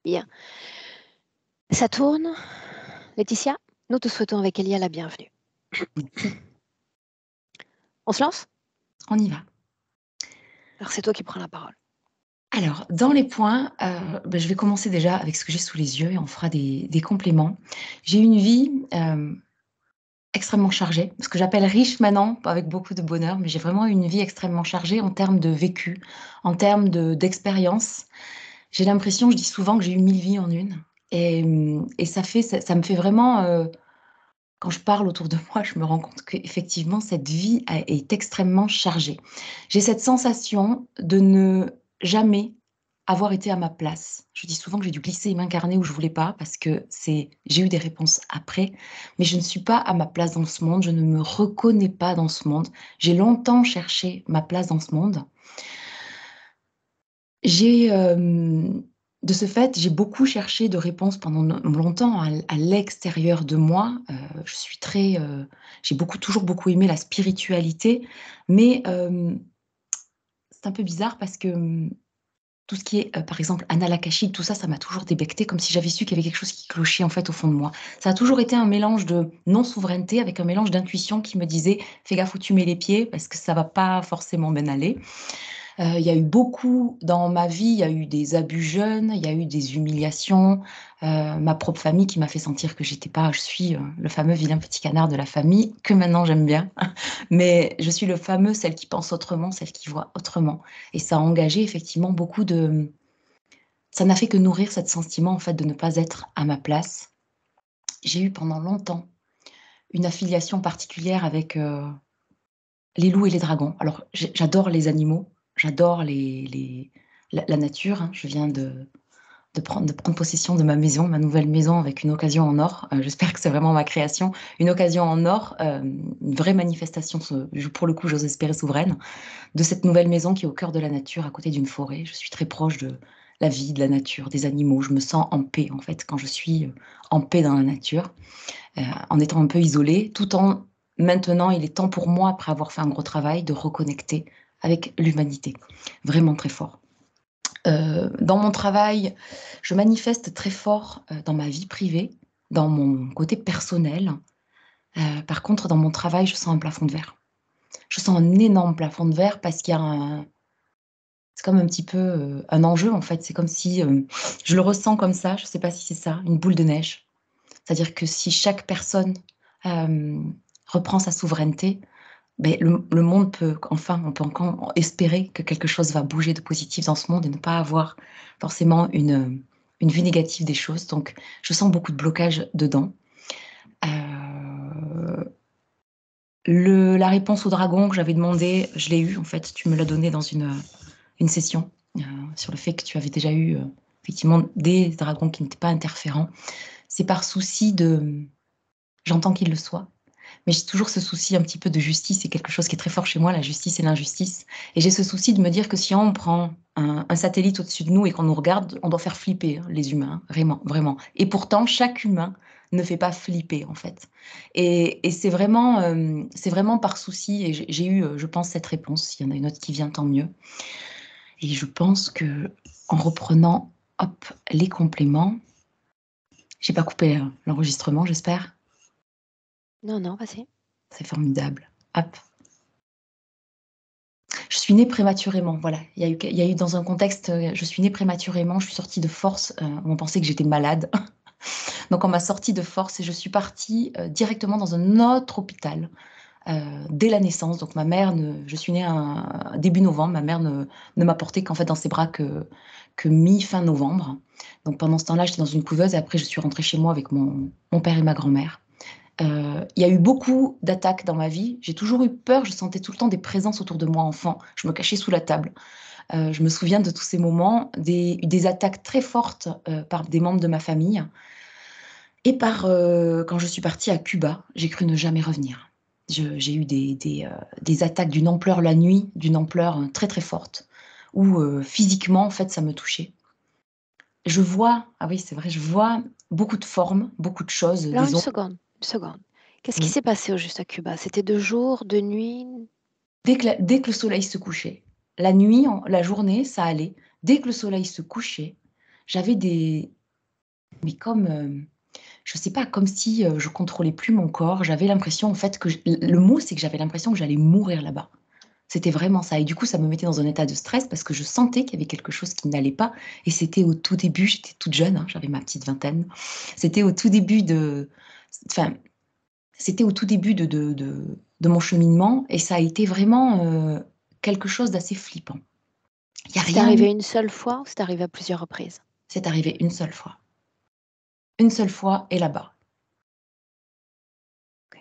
Bien. Ça tourne. Laetitia, nous te souhaitons avec Elia la bienvenue. Merci. On se lance? On y va. Alors, c'est toi qui prends la parole. Alors, dans les points, je vais commencer déjà avec ce que j'ai sous les yeux et on fera des compléments. J'ai une vie extrêmement chargée, ce que j'appelle riche maintenant, pas avec beaucoup de bonheur, mais j'ai vraiment une vie extrêmement chargée en termes de vécu, en termes d'expérience. J'ai l'impression, je dis souvent que j'ai eu 1000 vies en une. Et ça me fait vraiment, quand je parle autour de moi, je me rends compte qu'effectivement, cette vie est extrêmement chargée. J'ai cette sensation de ne jamais avoir été à ma place. Je dis souvent que j'ai dû glisser et m'incarner où je voulais pas parce que j'ai eu des réponses après, mais je ne suis pas à ma place dans ce monde, je ne me reconnais pas dans ce monde. J'ai longtemps cherché ma place dans ce monde. J'ai, de ce fait, j'ai beaucoup cherché de réponses pendant longtemps à l'extérieur de moi. Je suis très, j'ai toujours beaucoup aimé la spiritualité, mais c'est un peu bizarre parce que tout ce qui est, par exemple, annales akashiques, tout ça, ça m'a toujours débecté comme si j'avais su qu'il y avait quelque chose qui clochait en fait au fond de moi. Ça a toujours été un mélange de non-souveraineté avec un mélange d'intuition qui me disait: «Fais gaffe où tu mets les pieds parce que ça va pas forcément bien aller». Il y a eu beaucoup dans ma vie, il y a eu des abus jeunes, il y a eu des humiliations, ma propre famille qui m'a fait sentir que je suis, le fameux vilain petit canard de la famille, que maintenant j'aime bien. Mais je suis le fameux celle qui pense autrement, celle qui voit autrement et ça a engagé effectivement ça n'a fait que nourrir cet sentiment en fait de ne pas être à ma place. J'ai eu pendant longtemps une affiliation particulière avec, les loups et les dragons. Alors j'adore les animaux, j'adore la nature, hein. Je viens de prendre possession de ma maison, ma nouvelle maison avec une occasion en or. J'espère que c'est vraiment ma création. Une occasion en or, une vraie manifestation, pour le coup, j'ose espérer souveraine, de cette nouvelle maison qui est au cœur de la nature, à côté d'une forêt. Je suis très proche de la vie, de la nature, des animaux. Je me sens en paix, en fait, quand je suis en paix dans la nature, en étant un peu isolée, tout en maintenant, il est temps pour moi, après avoir fait un gros travail, de reconnecter avec l'humanité. Vraiment très fort. Dans mon travail, je manifeste très fort, dans ma vie privée, dans mon côté personnel. Par contre, dans mon travail, je sens un plafond de verre. Je sens un énorme plafond de verre parce qu'il y a c'est comme un petit peu, un enjeu, en fait. C'est comme si, je le ressens comme ça, je ne sais pas si c'est ça, une boule de neige. C'est-à-dire que si chaque personne, reprend sa souveraineté, beh, le monde peut enfin, on peut encore espérer que quelque chose va bouger de positif dans ce monde et ne pas avoir forcément une vue négative des choses. Donc je sens beaucoup de blocage dedans. Heu, la réponse au dragon que j'avais demandé, je l'ai eue en fait. Tu me l'as donnée dans une session, sur le fait que tu avais déjà eu, effectivement des dragons qui n'étaient pas interférents. C'est par souci de j'entends qu'il le soit, mais j'ai toujours ce souci un petit peu de justice, c'est quelque chose qui est très fort chez moi, la justice et l'injustice. Et j'ai ce souci de me dire que si on prend un satellite au-dessus de nous et qu'on nous regarde, on doit faire flipper hein, les humains, vraiment, vraiment. Et pourtant, chaque humain ne fait pas flipper, en fait. Et c'est vraiment par souci, et j'ai eu, je pense, cette réponse. S'il y en a une autre qui vient, tant mieux. Et je pense que en reprenant, hop, les compléments, j'ai pas coupé l'enregistrement, j'espère. Non, non, vas-y. C'est formidable. Hop. Je suis née prématurément, voilà. Il y a eu dans un contexte, je suis née prématurément, je suis sortie de force, on pensait que j'étais malade. Donc on m'a sortie de force et je suis partie, directement dans un autre hôpital, dès la naissance. Donc ma mère ne je suis née un début novembre, ma mère ne m'a portée qu'en fait dans ses bras que mi-fin novembre. Donc pendant ce temps-là, j'étais dans une couveuse et après je suis rentrée chez moi avec mon père et ma grand-mère. Il y a eu beaucoup d'attaques dans ma vie. J'ai toujours eu peur, je sentais tout le temps des présences autour de moi enfant. Je me cachais sous la table. Je me souviens de tous ces moments, des attaques très fortes, par des membres de ma famille et quand je suis partie à Cuba, j'ai cru ne jamais revenir. J'ai eu des attaques d'une ampleur la nuit, d'une ampleur, très, très forte où, physiquement, en fait, ça me touchait. Je vois ah oui, c'est vrai, je vois beaucoup de formes, beaucoup de choses, Alors, des une ombres. seconde, une seconde. Qu'est-ce qui Oui. s'est passé au juste à Cuba? C'était de jour, de nuit? Dès que le soleil se couchait. La nuit, la journée, ça allait. Dès que le soleil se couchait, j'avais des... Mais comme... je sais pas, comme si je contrôlais plus mon corps. J'avais l'impression, en fait, que... Le mot, c'est que j'avais l'impression que j'allais mourir là-bas. C'était vraiment ça. Et du coup, ça me mettait dans un état de stress parce que je sentais qu'il y avait quelque chose qui n'allait pas. Et c'était au tout début, j'étais toute jeune, hein, j'avais ma petite vingtaine. C'était au tout début de... Enfin, c'était au tout début de mon cheminement. Et ça a été vraiment quelque chose d'assez flippant. Il n'y a C'est rien eu. arrivé une seule fois ou c'est arrivé à plusieurs reprises? C'est arrivé une seule fois. Une seule fois et là-bas. OK.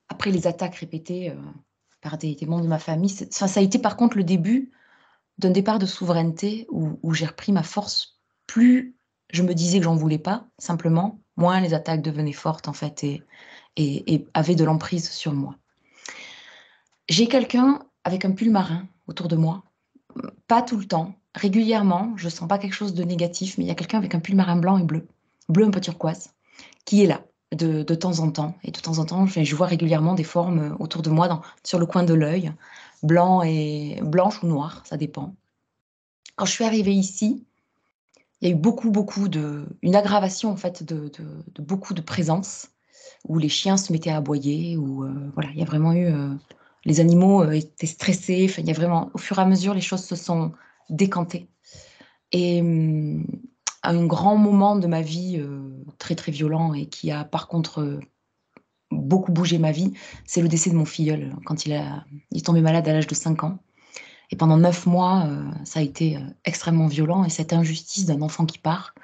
Après les attaques répétées par des membres de ma famille, ça a été par contre le début d'un départ de souveraineté où j'ai repris ma force. Plus je me disais que j'en voulais pas, simplement, moins les attaques devenaient fortes en fait et avaient de l'emprise sur moi. J'ai quelqu'un avec un pull marin autour de moi, pas tout le temps, régulièrement, je sens pas quelque chose de négatif, mais il y a quelqu'un avec un pull marin blanc et bleu un peu turquoise, qui est là de temps en temps. Et de temps en temps, je vois régulièrement des formes autour de moi, sur le coin de l'œil, blanche ou noire, ça dépend. Quand je suis arrivée ici, il y a eu une aggravation en fait de beaucoup de présence, où les chiens se mettaient à aboyer, où voilà, il y a vraiment eu, les animaux étaient stressés, enfin, il y a vraiment, au fur et à mesure, les choses se sont décantées. Et à un grand moment de ma vie, très très violent et qui a par contre beaucoup bougé ma vie, c'est le décès de mon filleul, quand il est tombé malade à l'âge de 5 ans. Et pendant 9 mois, ça a été extrêmement violent et cette injustice d'un enfant qui part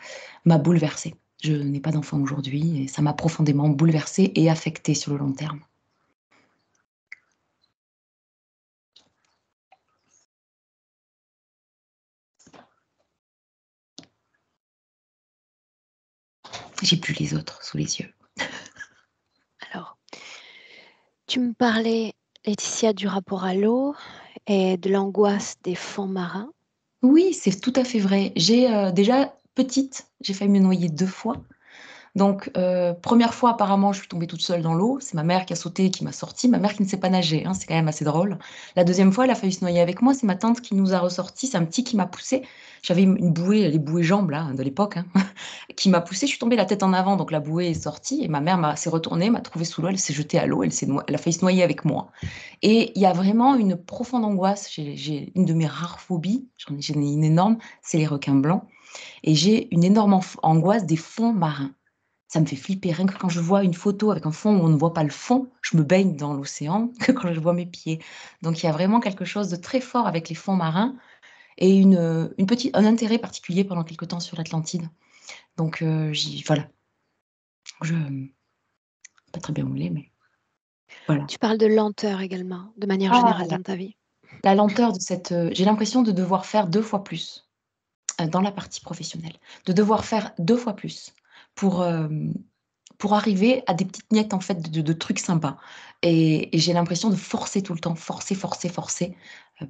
m'a bouleversée. Je n'ai pas d'enfant aujourd'hui et ça m'a profondément bouleversée et affectée sur le long terme. J'ai plus les autres sous les yeux. Alors, tu me parlais, Laetitia, du rapport à l'eau et de l'angoisse des fonds marins. Oui, c'est tout à fait vrai. J'ai déjà petite, j'ai failli me noyer 2 fois. Donc, première fois, apparemment, je suis tombée toute seule dans l'eau. C'est ma mère qui a sauté, qui m'a sortie. Ma mère qui ne sait pas nager, hein, c'est quand même assez drôle. La deuxième fois, elle a failli se noyer avec moi. C'est ma tante qui nous a ressortis. C'est un petit qui m'a poussée. J'avais une bouée, les bouées jambes là, de l'époque, hein, qui m'a poussée. Je suis tombée la tête en avant, donc la bouée est sortie. Et ma mère s'est retournée, m'a trouvée sous l'eau. Elle s'est jetée à l'eau. Elle a failli se noyer avec moi. Et il y a vraiment une profonde angoisse. J'ai une de mes rares phobies, j'en ai une énorme, c'est les requins blancs. Et j'ai une énorme angoisse des fonds marins. Ça me fait flipper. Rien que quand je vois une photo avec un fond où on ne voit pas le fond, je me baigne dans l'océan que quand je vois mes pieds. Donc il y a vraiment quelque chose de très fort avec les fonds marins et un intérêt particulier pendant quelque temps sur l'Atlantide. Donc voilà, je pas très bien où il est, mais voilà. Tu parles de lenteur également, de manière Ah, générale dans ta vie. la lenteur de cette, j'ai l'impression de devoir faire 2 fois plus, dans la partie professionnelle, de devoir faire 2 fois plus pour, pour arriver à des petites miettes en fait de trucs sympas et j'ai l'impression de forcer tout le temps, forcer, forcer, forcer,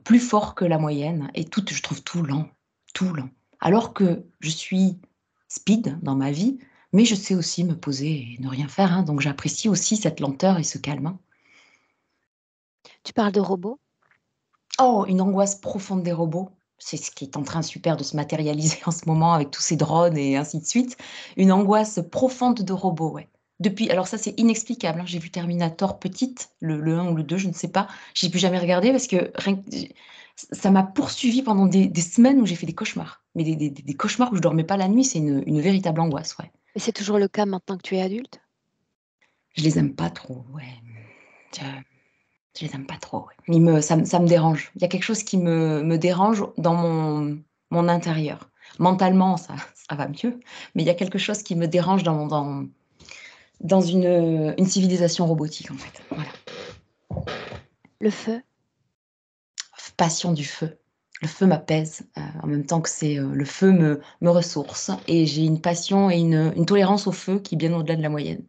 plus fort que la moyenne et je trouve tout lent, tout lent. Alors que je suis speed dans ma vie, mais je sais aussi me poser et ne rien faire, hein, donc j'apprécie aussi cette lenteur et ce calme, hein. Tu parles de robots. Oh, une angoisse profonde des robots, c'est ce qui est en train super de se matérialiser en ce moment avec tous ces drones et ainsi de suite. Une angoisse profonde de robots, ouais. Alors ça, c'est inexplicable, hein. J'ai vu Terminator petite, le 1 ou le 2, je ne sais pas. J'ai plus jamais regardé parce que rien que ça m'a poursuivie pendant des semaines où j'ai fait des cauchemars. Mais des cauchemars où je dormais pas la nuit, c'est une véritable angoisse, ouais. Et c'est toujours le cas maintenant que tu es adulte? Je les aime pas trop, ouais. Je je les aime pas trop, ouais. Ça me dérange. Il y a quelque chose qui me dérange dans mon intérieur. Mentalement, ça va mieux, mais il y a quelque chose qui me dérange dans une civilisation robotique, en fait. Voilà. Le feu? Passion du feu. Le feu m'apaise, en même temps que le feu me ressource et j'ai une passion et une tolérance au feu qui est bien au-delà de la moyenne.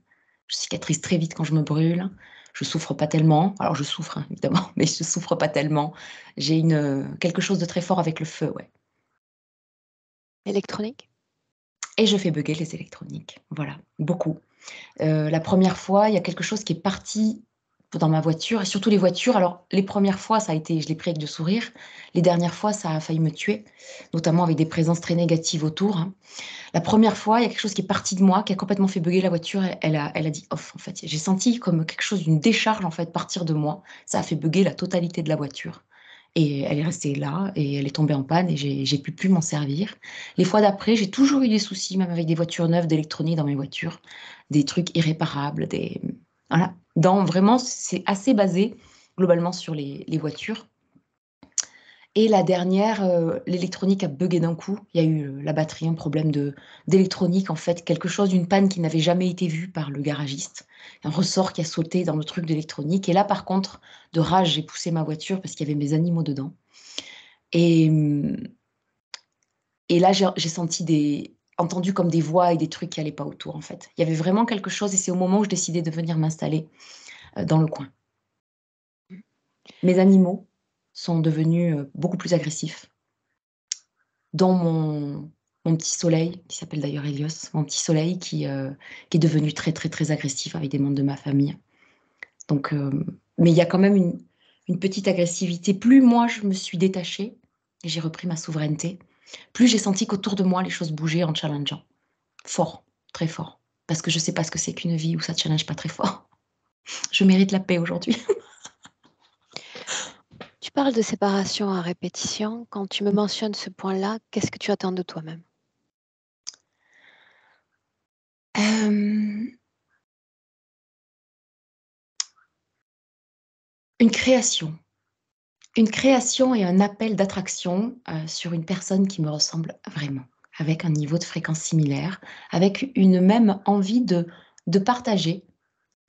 Je cicatrise très vite quand je me brûle. Je souffre pas tellement. Alors je souffre, hein, évidemment, mais je souffre pas tellement. J'ai quelque chose de très fort avec le feu, ouais. Électronique? Et je fais bugger les électroniques, voilà, beaucoup. La première fois, il y a quelque chose qui est parti dans ma voiture et surtout les voitures. Alors, les premières fois, ça a été je l'ai pris avec le sourire. Les dernières fois, ça a failli me tuer, notamment avec des présences très négatives autour, hein. La première fois, il y a quelque chose qui est parti de moi, qui a complètement fait bugger la voiture. Elle a dit off, en fait. J'ai senti comme quelque chose, une décharge, en fait, partir de moi. Ça a fait bugger la totalité de la voiture et elle est restée là et elle est tombée en panne et j'ai pu plus m'en servir. Les fois d'après, j'ai toujours eu des soucis, même avec des voitures neuves, d'électronique dans mes voitures, des trucs irréparables, des voilà. Dans vraiment, c'est assez basé globalement sur les voitures. Et la dernière, l'électronique a buggé d'un coup. Il y a eu, la batterie, un problème d'électronique, en fait, quelque chose d'une panne qui n'avait jamais été vue par le garagiste. Un ressort qui a sauté dans le truc d'électronique et là, par contre, de rage, j'ai poussé ma voiture parce qu'il y avait mes animaux dedans et et là, j'ai senti entendu comme des voix et des trucs qui allaient pas autour, en fait. Il y avait vraiment quelque chose et c'est au moment où je décidais de venir m'installer, dans le coin. Mmh. Mes animaux sont devenus, beaucoup plus agressifs. Dont mon petit soleil, qui s'appelle d'ailleurs Hélios, mon petit soleil qui est devenu très, très, très agressif avec des membres de ma famille. Donc, mais il y a quand même une petite agressivité. Plus moi je me suis détachée et j'ai repris ma souveraineté, plus j'ai senti qu'autour de moi les choses bougeaient en challengeant. Fort, très fort. Parce que je sais pas ce que c'est qu'une vie où ça challenge pas très fort. Je mérite la paix aujourd'hui. Tu parles de séparation à répétition. Quand tu me mentionnes ce point-là, qu'est-ce que tu attends de toi-même? Hem, une création. Une création et un appel d'attraction, sur une personne qui me ressemble vraiment, avec un niveau de fréquence similaire, avec une même envie de partager,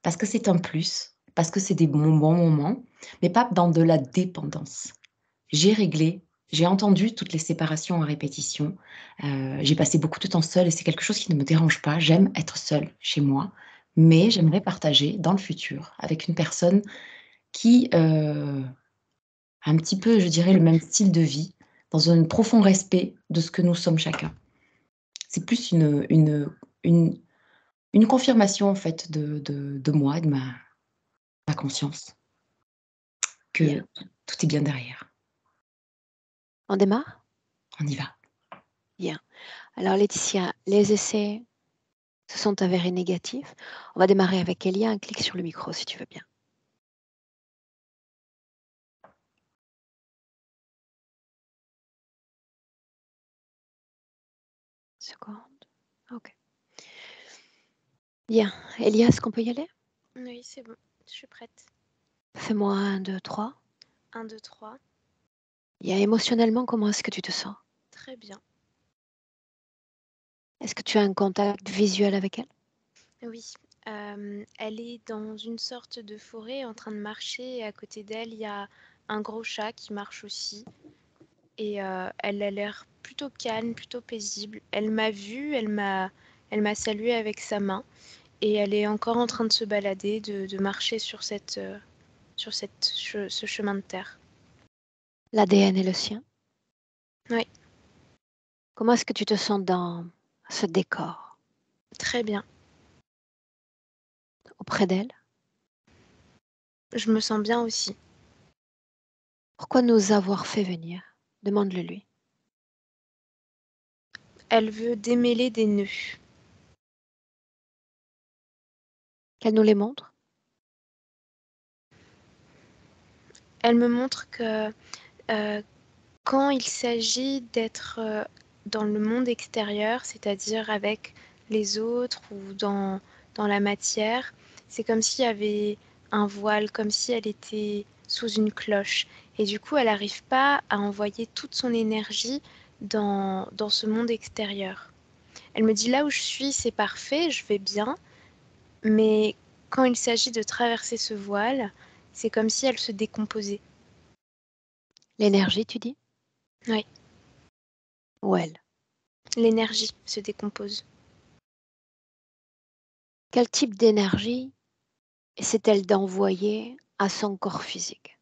parce que c'est un plus, parce que c'est des bons moments, mais pas dans de la dépendance. J'ai réglé, j'ai entendu toutes les séparations à répétition, j'ai passé beaucoup de temps seule et c'est quelque chose qui ne me dérange pas. J'aime être seule chez moi, mais j'aimerais partager dans le futur avec une personne qui, un petit peu, je dirais, le même style de vie, dans un profond respect de ce que nous sommes chacun. C'est plus une une confirmation, en fait, de moi et de ma conscience que Bien. tout est bien derrière. On démarre? On y va. Bien. Alors Laetitia, les essais se sont avérés négatifs. On va démarrer avec Elia. Un clic sur le micro si tu veux bien. Seconde. OK. Bien. Elia, est-ce qu'on peut y aller? Oui, c'est bon, je suis prête. Fais-moi 1, 2, 3. 1, 2, 3. Bien, émotionnellement, comment est-ce que tu te sens? Très bien. Est-ce que tu as un contact visuel avec elle? Oui, elle est dans une sorte de forêt en train de marcher et à côté d'elle, il y a un gros chat qui marche aussi et elle a l'air plutôt calme, plutôt paisible. Elle m'a vue, elle m'a saluée avec sa main et elle est encore en train de se balader, de marcher sur ce chemin de terre. L'ADN est le sien? Oui, Comment est-ce que tu te sens dans ce décor? très bien. Auprès d'elle? Je me sens bien aussi. Pourquoi nous avoir fait venir? Demande-le lui. Elle veut démêler des nœuds. Qu'elle nous les montre? Elle me montre que quand il s'agit d'être dans le monde extérieur, c'est-à-dire avec les autres ou dans la matière, c'est comme s'il y avait un voile, comme si elle était sous une cloche. Et du coup, elle n'arrive pas à envoyer toute son énergie dans ce monde extérieur. Elle me dit là où je suis, c'est parfait, je vais bien, mais quand il s'agit de traverser ce voile, c'est comme si elle se décomposait. L'énergie, tu dis? Oui, Ou elle? l'énergie se décompose. Quel type d'énergie essaie-t-elle d'envoyer à son corps physique?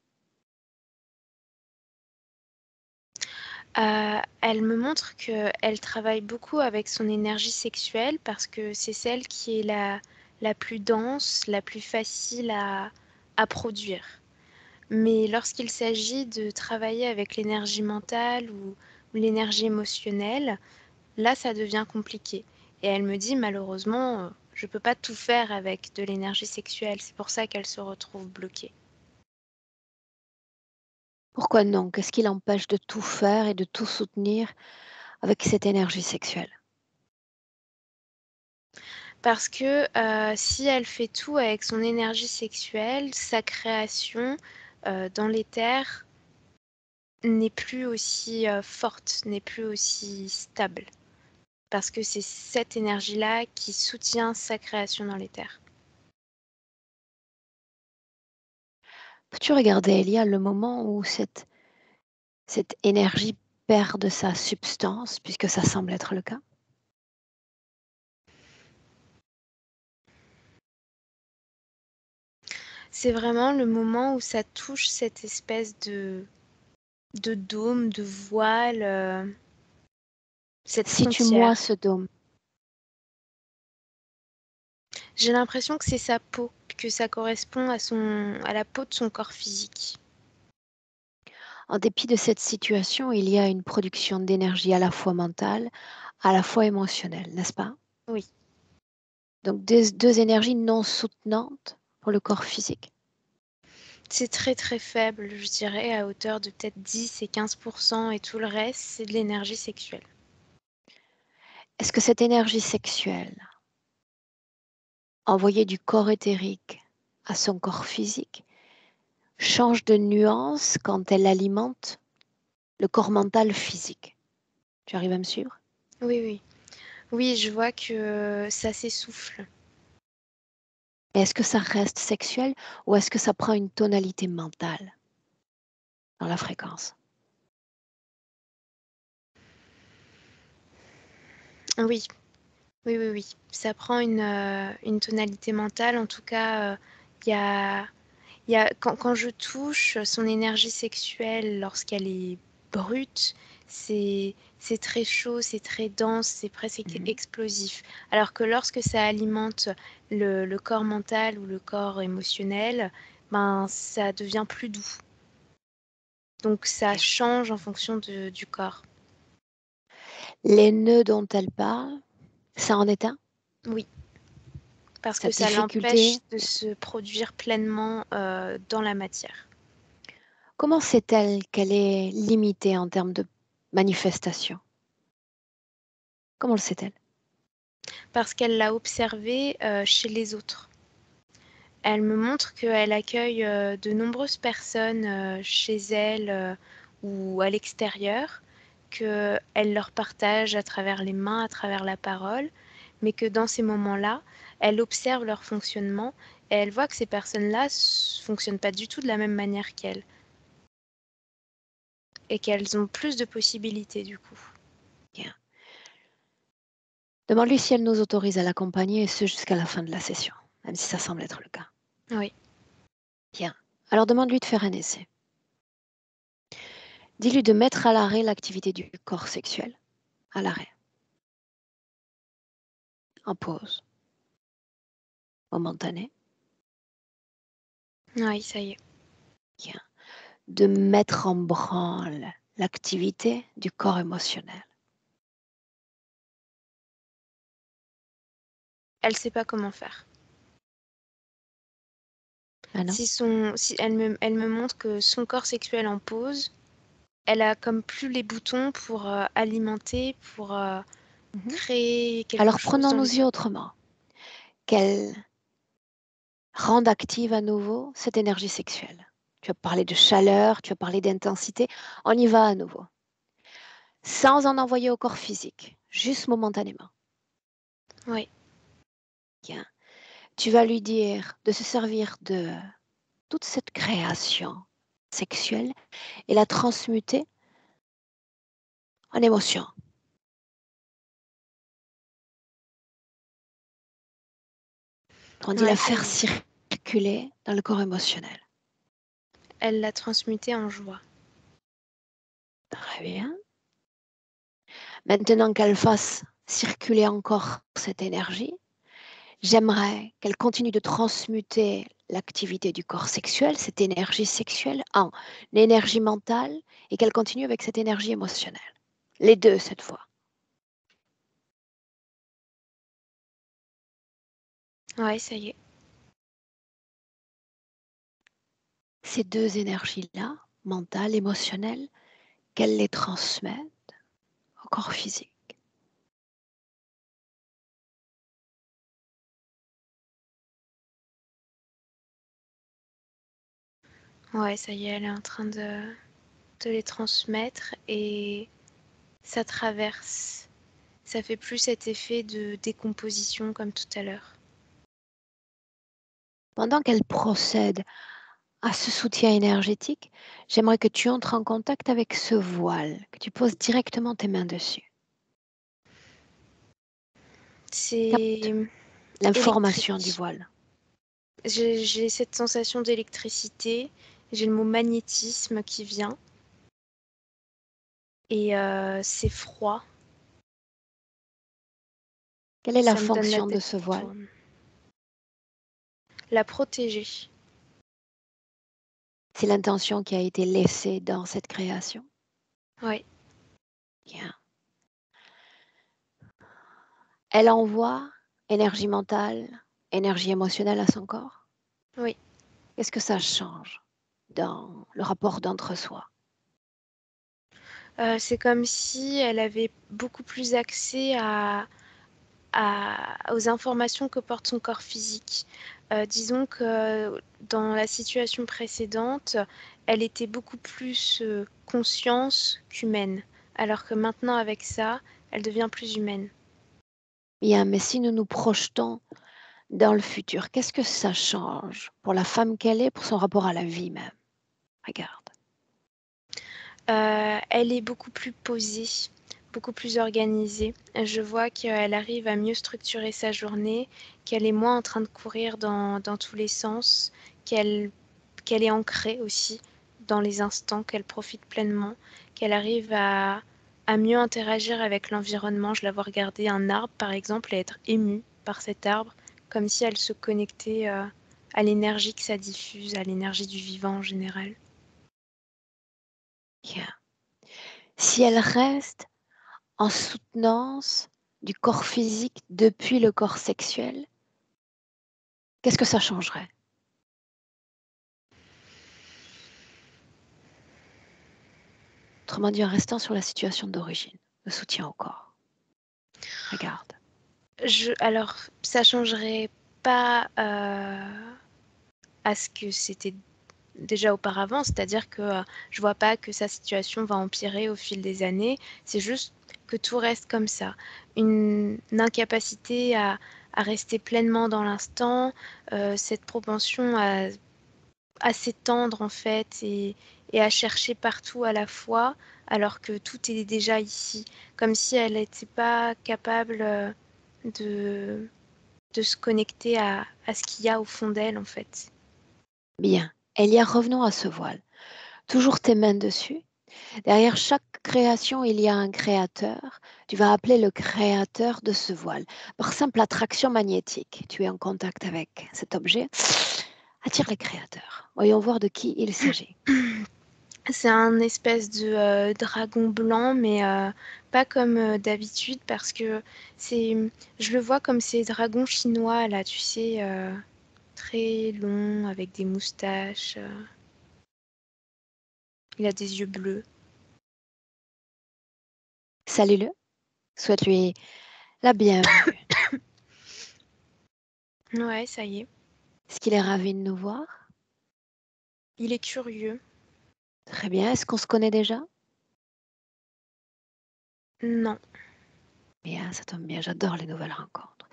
Elle me montre qu'elle travaille beaucoup avec son énergie sexuelle parce que c'est celle qui est la plus dense, la plus facile à produire. Mais lorsqu'il s'agit de travailler avec l'énergie mentale ou l'énergie émotionnelle, là, ça devient compliqué. Et elle me dit: «Malheureusement, je peux pas tout faire avec de l'énergie sexuelle». C'est pour ça qu'elle se retrouve bloquée. Pourquoi non? Qu'est-ce qui l'empêche de tout faire et de tout soutenir avec cette énergie sexuelle? Parce que, si elle fait tout avec son énergie sexuelle, sa création, dans l'éther n'est plus aussi, forte, n'est plus aussi stable. Parce que c'est cette énergie-là qui soutient sa création dans l'éther. Peux-tu regarder, Elia, le moment où cette énergie perd de sa substance, puisque ça semble être le cas? C'est vraiment le moment où ça touche cette espèce de dôme, de voile, cette Situe-moi frontière. ce dôme. J'ai l'impression que c'est sa peau, que ça correspond à la peau de son corps physique. En dépit de cette situation, il y a une production d'énergie à la fois mentale, à la fois émotionnelle, n'est-ce pas? Oui, Donc deux énergies non soutenantes pour le corps physique. c'est très, très faible, je dirais à hauteur de peut-être 10 et 15 et tout le reste, c'est de l'énergie sexuelle. Est-ce que cette énergie sexuelle, envoyée du corps éthérique à son corps physique, change de nuance quand elle alimente le corps mental physique? Tu arrives à me suivre? Oui, oui. Oui, je vois que ça s'essouffle. Et est-ce que ça reste sexuel ou est-ce que ça prend une tonalité mentale dans la fréquence? Oui, oui, oui, oui. Ça prend une tonalité mentale. En tout cas, il y a quand je touche son énergie sexuelle lorsqu'elle est brute, c'est très chaud, c'est très dense, c'est presque Mhm. explosif. Alors que lorsque ça alimente le corps mental ou le corps émotionnel, ben, ça devient plus doux. Donc ça Ok. change en fonction du corps. Les nœuds dont elle parle, ça en est un? Oui, parce que Cette ça l'empêche difficulté, de se produire pleinement, dans la matière. comment sait-elle qu'elle est limitée en termes de manifestation? Comment le sait-elle? Parce qu'elle l'a observé, chez les autres. Elle me montre qu'elle accueille, de nombreuses personnes, chez elle, ou à l'extérieur, qu'elle leur partage à travers les mains, à travers la parole, mais que dans ces moments-là, elle observe leur fonctionnement et elle voit que ces personnes-là fonctionnent pas du tout de la même manière qu'elle et qu'elles ont plus de possibilités du coup. Bien. Demande-lui si elle nous autorise à l'accompagner et ce jusqu'à la fin de la session, même si ça semble être le cas. Oui, Bien. Alors demande-lui de faire un essai. Dis-lui de mettre à l'arrêt l'activité du corps sexuel. À l'arrêt. En pause. Momentanée. oui, ça y est. Bien. De mettre en branle l'activité du corps émotionnel. Elle sait pas comment faire. Ah non? Si elle me montre que son corps sexuel en pause, elle a comme plus les boutons pour, alimenter, pour, Mhm. créer quelque Alors chose dans prenons-nous-y l'éther. autrement. Qu'elle rende active à nouveau cette énergie sexuelle. Tu as parlé de chaleur, tu as parlé d'intensité. On y va à nouveau. Sans en envoyer au corps physique, juste momentanément. Oui, Bien. Tu vas lui dire de se servir de toute cette création sexuelle et la transmuter en émotion. On dit la ouais, ça faire y est. circuler dans le corps émotionnel. Elle l'a transmuté en joie. Très bien. Maintenant qu'elle fasse circuler encore cette énergie, J'aimerais qu'elle continue de transmuter l'activité du corps sexuel, cette énergie sexuelle, en énergie mentale et qu'elle continue avec cette énergie émotionnelle. Les deux cette fois. Ouais, ça y est. Ces deux énergies-là, mentale, émotionnelle, qu'elle les transmette au corps physique. Ouais, ça y est, elle est en train de les transmettre et ça traverse. Ça fait plus cet effet de décomposition comme tout à l'heure. Pendant qu'elle procède à ce soutien énergétique, j'aimerais que tu entres en contact avec ce voile, que tu poses directement tes mains dessus. C'est L'information du électrique. voile. J'ai cette sensation d'électricité, j'ai le mot magnétisme qui vient et c'est froid. Quelle est la Ça me donne la fonction de tête ce qui voile? tourne. La protéger. C'est l'intention qui a été laissée dans cette création. Oui. Bien. Elle envoie énergie mentale, énergie émotionnelle à son corps. Oui. Qu'est-ce que ça change dans le rapport d'entre-soi? C'est comme si elle avait beaucoup plus accès aux informations que porte son corps physique. Disons que dans la situation précédente, elle était beaucoup plus conscience qu'humaine, alors que maintenant avec ça, elle devient plus humaine. Bien, mais si nous nous projetons dans le futur, qu'est-ce que ça change pour la femme qu'elle est, pour son rapport à la vie même? Regarde. Elle est beaucoup plus posée, beaucoup plus organisée. Je vois qu'elle arrive à mieux structurer sa journée, qu'elle est moins en train de courir dans tous les sens, qu'elle est ancrée aussi dans les instants, qu'elle profite pleinement, qu'elle arrive à mieux interagir avec l'environnement. Je la vois regarder un arbre, par exemple, et être émue par cet arbre, comme si elle se connectait à l'énergie que ça diffuse, à l'énergie du vivant en général. Bien. Si elle reste en soutenance du corps physique depuis le corps sexuel, qu'est-ce que ça changerait? Autrement dit, en restant sur la situation d'origine, le soutien au corps. Regarde. Alors, ça changerait pas à ce que c'était déjà auparavant, c'est-à-dire que je vois pas que sa situation va empirer au fil des années, c'est juste que tout reste comme ça. Une incapacité à rester pleinement dans l'instant, cette propension à s'étendre en fait et à chercher partout à la fois, alors que tout est déjà ici, comme si elle n'était pas capable de, de se connecter à ce qu'il y a au fond d'elle en fait. Bien. Elia, revenons à ce voile. Toujours tes mains dessus. Derrière chaque création, il y a un créateur. Tu vas appeler le créateur de ce voile. Par simple attraction magnétique, tu es en contact avec cet objet. Attire les créateurs. Voyons voir de qui il s'agit. C'est un espèce de dragon blanc, mais pas comme d'habitude parce que c'est, je le vois comme ces dragons chinois là, tu sais, très longs avec des moustaches. Il a des yeux bleus. Salue-le. Souhaite-lui la bienvenue. Ouais, ça y est. Est-ce qu'il est ravi de nous voir? Il est curieux. Très bien. Est-ce qu'on se connaît déjà? Non. Bien, ça tombe bien. J'adore les nouvelles rencontres.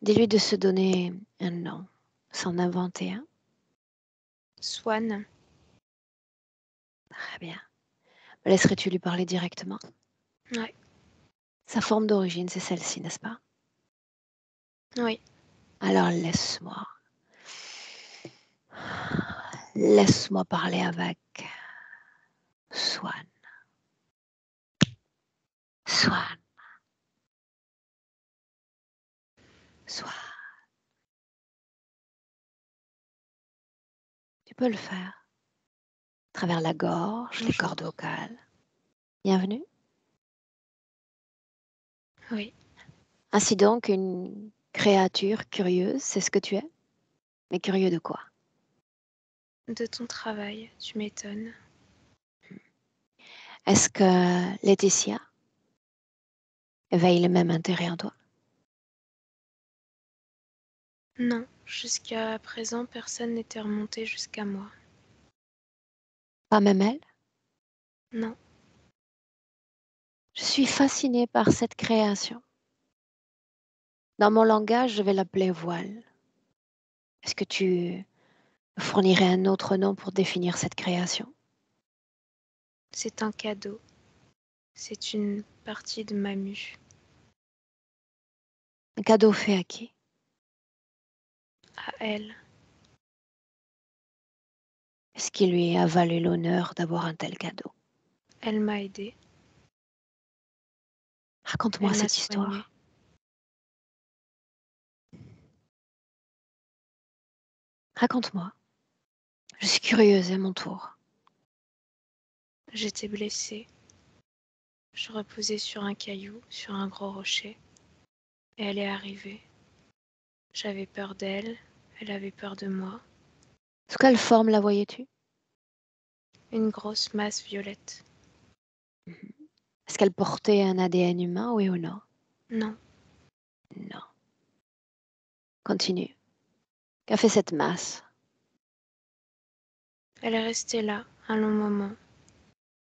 Dis-lui de se donner un nom, s'en inventer un. Swan. Très bien. Me laisserais-tu lui parler directement? Ouais. Sa forme d'origine, c'est celle-ci, n'est-ce pas? Oui. Alors laisse-moi. Laisse-moi parler avec Swan. Swan. Swan. peux le faire. À travers la gorge, les Bonjour. cordes vocales. Bienvenue. Oui, Ainsi donc, une créature curieuse, c'est ce que tu es. Mais curieux de quoi? de ton travail, tu m'étonnes. Est-ce que Laetitia éveille le même intérêt en toi? Non, jusqu'à présent, personne n'était remonté jusqu'à moi. Pas même elle? Non, Je suis fascinée par cette création. Dans mon langage, je vais l'appeler voile. Est-ce que tu me fournirais un autre nom pour définir cette création? c'est un cadeau. C'est une partie de ma mue. Un cadeau fait à qui? À elle, Est-ce qui lui a valu l'honneur d'avoir un tel cadeau? elle m'a aidée, Raconte-moi elle m'a cette soignée. histoire. Raconte-moi. Je suis curieuse à mon tour. J'étais blessée. Je reposais sur un caillou, sur un gros rocher, et elle est arrivée. J'avais peur d'elle, elle avait peur de moi. Sous quelle forme la voyais-tu? Une grosse masse violette. Est-ce qu'elle portait un ADN humain, oui ou non? Non, Non. Continue. Qu'a fait cette masse? elle est restée là un long moment.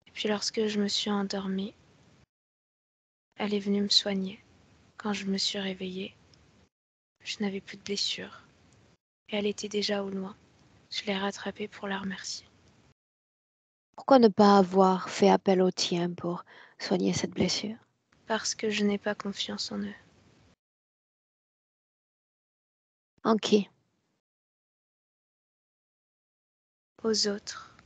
Et puis lorsque je me suis endormie, elle est venue me soigner. Quand je me suis réveillée, je n'avais plus de blessure. Et elle était déjà au loin. Je l'ai rattrapée pour la remercier. Pourquoi ne pas avoir fait appel au tien pour soigner cette blessure? Parce que je n'ai pas confiance en eux. En qui? Aux autres,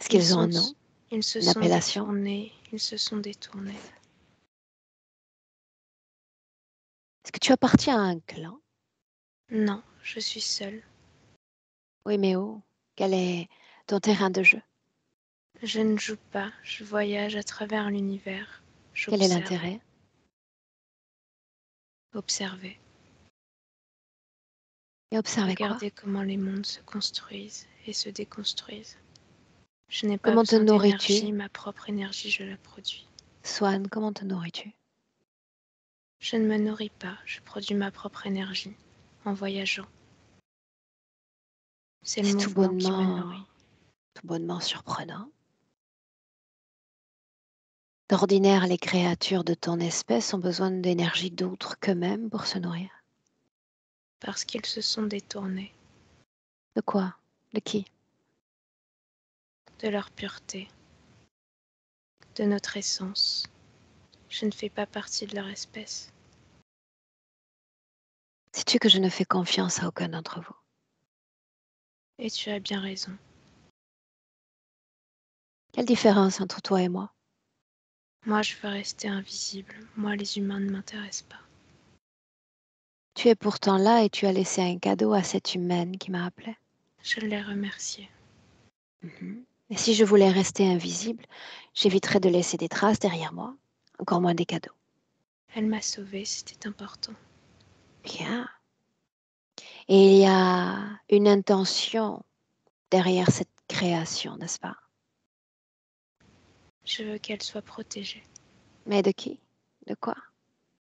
Est-ce ils qu'ils ont un sont, nom? ils se Une sont appellation? détournés. Ils se sont détournés. Est-ce que tu appartiens à un clan? Non, je suis seule. Oui, mais où? Quel est ton terrain de jeu? Je ne joue pas. Je voyage à travers l'univers. Quel est J'observe. l'intérêt? Observer. Et observer quoi? Regarder comment les mondes se construisent et se déconstruisent. Je n'ai pas Comment te besoin nourris-tu? d'énergie, ma propre énergie, je la produis. Swan, comment te nourris-tu? Je ne me nourris pas, je produis ma propre énergie en voyageant. C'est le C'est mouvement qui me nourrit. tout bonnement surprenant. D'ordinaire, les créatures de ton espèce ont besoin d'énergie d'autres qu'eux-mêmes pour se nourrir. Parce qu'ils se sont détournés De quoi? De qui? de leur pureté, de notre essence. Je ne fais pas partie de leur espèce. Sais-tu que je ne fais confiance à aucun d'entre vous? Et tu as bien raison. Quelle différence entre toi et moi? Moi, je veux rester invisible. Moi, les humains ne m'intéressent pas. Tu es pourtant là et tu as laissé un cadeau à cette humaine qui m'a appelée. Je l'ai remercié. Mhm. Et si je voulais rester invisible, j'éviterais de laisser des traces derrière moi, encore moins des cadeaux. Elle m'a sauvée, c'était important. Bien. Et il y a une intention derrière cette création, n'est-ce pas? Je veux qu'elle soit protégée Mais de qui? De quoi?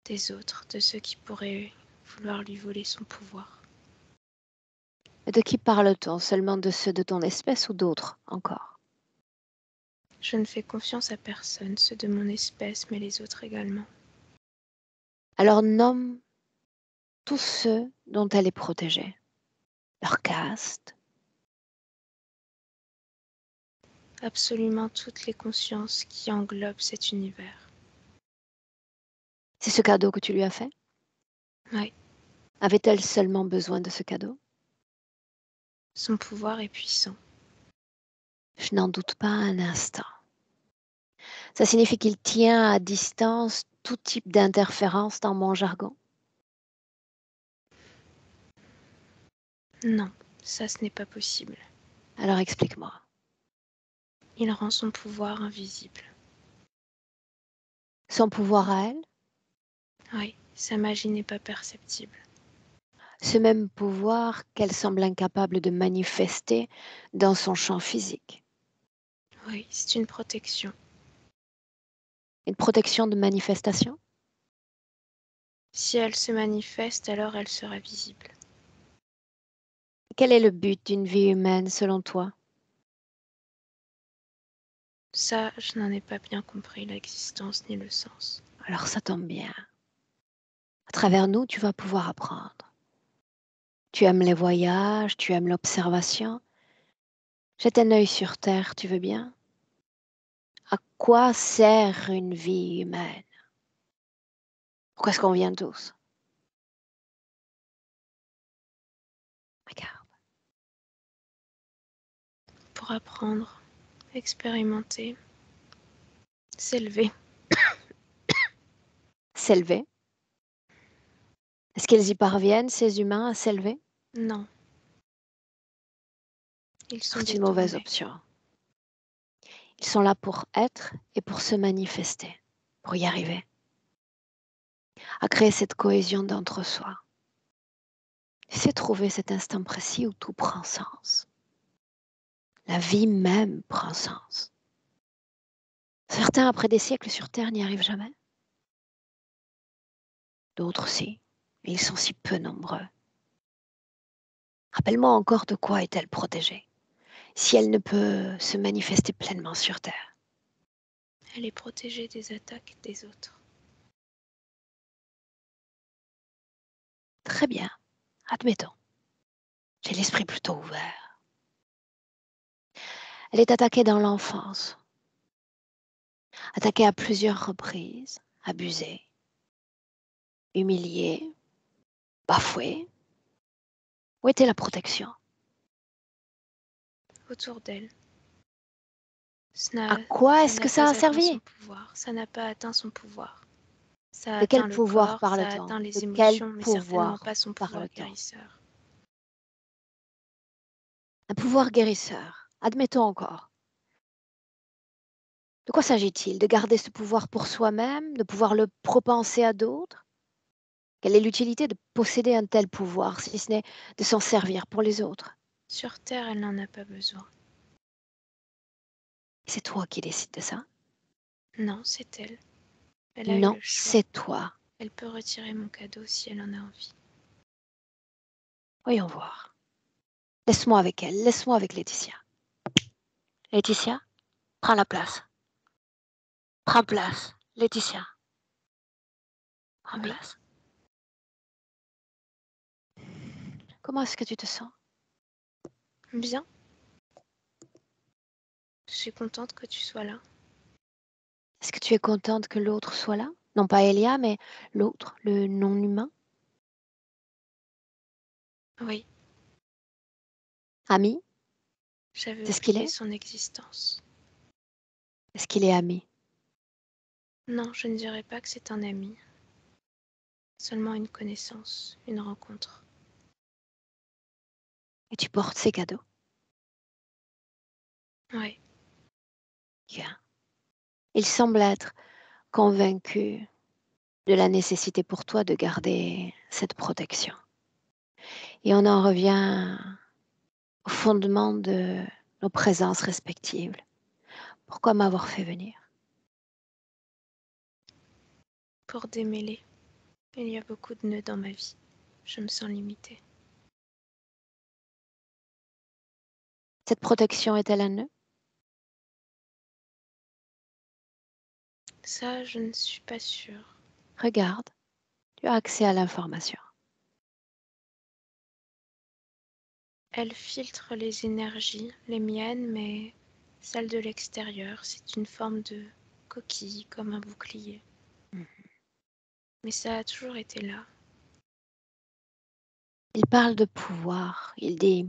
des autres, de ceux qui pourraient vouloir lui voler son pouvoir. Et de qui parle-t-on? Seulement de ceux de ton espèce ou d'autres encore? Je ne fais confiance à personne, ceux de mon espèce, mais les autres également. Alors nomme tous ceux dont elle est protégée. Leur caste, Absolument toutes les consciences qui englobent cet univers. c'est ce cadeau que tu lui as fait? Oui, Avait-elle seulement besoin de ce cadeau? son pouvoir est puissant. Je n'en doute pas un instant. Ça signifie qu'il tient à distance tout type d'interférence dans mon jargon. Non, Ça, ce n'est pas possible. Alors explique-moi. Il rend son pouvoir invisible. Son pouvoir à elle, Oui, sa magie n'est pas perceptible. ce même pouvoir qu'elle semble incapable de manifester dans son champ physique. Oui, c'est une protection. Une protection de manifestation? Si elle se manifeste, alors elle sera visible. Quel est le but d'une vie humaine selon toi? Ça, je n'en ai pas bien compris l'existence ni le sens. Alors ça tombe bien. À travers nous, tu vas pouvoir apprendre. Tu aimes les voyages, tu aimes l'observation. Jette un œil sur Terre, tu veux bien? À quoi sert une vie humaine? Pourquoi est-ce qu'on vient tous? Regarde. Pour apprendre, expérimenter, s'élever. S'élever. Est-ce qu'ils y parviennent, ces humains, à s'élever? Non, ils sont C'est une mauvaise détournés. option. Ils sont là pour être et pour se manifester, pour y arriver, à créer cette cohésion d'entre-soi. C'est trouver cet instant précis où tout prend sens. La vie même prend sens. Certains, après des siècles sur Terre, n'y arrivent jamais. D'autres si, mais ils sont si peu nombreux. Rappelle-moi encore de quoi est-elle protégée, si elle ne peut se manifester pleinement sur Terre. Elle est protégée des attaques des autres. Très bien, admettons. J'ai l'esprit plutôt ouvert. Elle est attaquée dans l'enfance, attaquée à plusieurs reprises, abusée, humiliée, bafouée. Où était la protection? Autour d'elle. À quoi Ça est-ce que n'a ça a pas atteint son servi? pouvoir. Ça n'a pas atteint son pouvoir. Ça a De quel atteint le pouvoir corps, ça a parle-t-on? atteint De les quel émotions, mais certainement pouvoir pas son pouvoir parle-t-on? guérisseur. Un pouvoir guérisseur. Admettons encore. De quoi s'agit-il? De garder ce pouvoir pour soi-même? De pouvoir le propenser à d'autres? Quelle est l'utilité de posséder un tel pouvoir, si ce n'est de s'en servir pour les autres? Sur Terre, elle n'en a pas besoin. C'est toi qui décides de ça? Non, c'est elle. Elle a eu Non, le choix. c'est toi. Elle peut retirer mon cadeau si elle en a envie. Voyons voir. Laisse-moi avec elle, laisse-moi avec Laetitia. Laetitia, prends la place. Prends place. Laetitia, prends Oui, place. Comment est-ce que tu te sens? bien. Je suis contente que tu sois là. Est-ce que tu es contente que l'autre soit là? Non pas Elia, mais l'autre, le non-humain. Oui, Ami? j'avais C'est ce qu'il oublié est? son existence. Est-ce qu'il est ami? Non, je ne dirais pas que c'est un ami. Seulement une connaissance, une rencontre. Et tu portes ses cadeaux? Oui, Bien. Il semble être convaincu de la nécessité pour toi de garder cette protection. Et on en revient au fondement de nos présences respectives. Pourquoi m'avoir fait venir? pour démêler. Il y a beaucoup de nœuds dans ma vie. Je me sens limitée. Cette protection est-elle un nœud? Ça, je ne suis pas sûre. Regarde, tu as accès à l'information. Elle filtre les énergies, les miennes, mais celles de l'extérieur, c'est une forme de coquille, comme un bouclier. Mais ça a toujours été là. Il parle de pouvoir. Il dit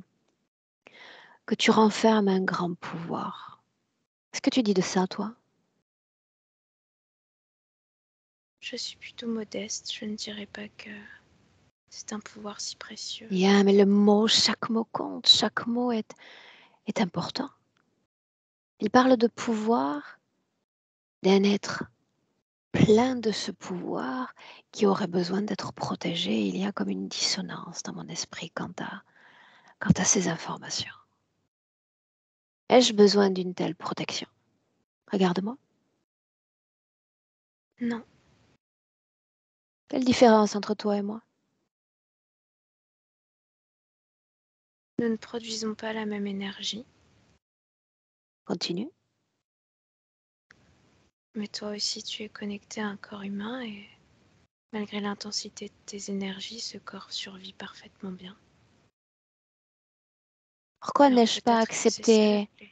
que tu renfermes un grand pouvoir. Qu'est-ce que tu dis de ça, toi? Je suis plutôt modeste, je ne dirais pas que C'est un pouvoir si précieux. Yeah, mais le mot, chaque mot compte, chaque mot est important. Il parle de pouvoir, d'un être plein de ce pouvoir qui aurait besoin d'être protégé. Il y a comme une dissonance dans mon esprit quant à ces informations. Ai-je besoin d'une telle protection? Regarde-moi. Non, Quelle différence entre toi et moi? nous ne produisons pas la même énergie, Continue. mais toi aussi tu es connecté à un corps humain et malgré l'intensité de tes énergies, ce corps survit parfaitement bien. Pourquoi Alors n'ai-je pas peut-être que c'est ça la accepté clé.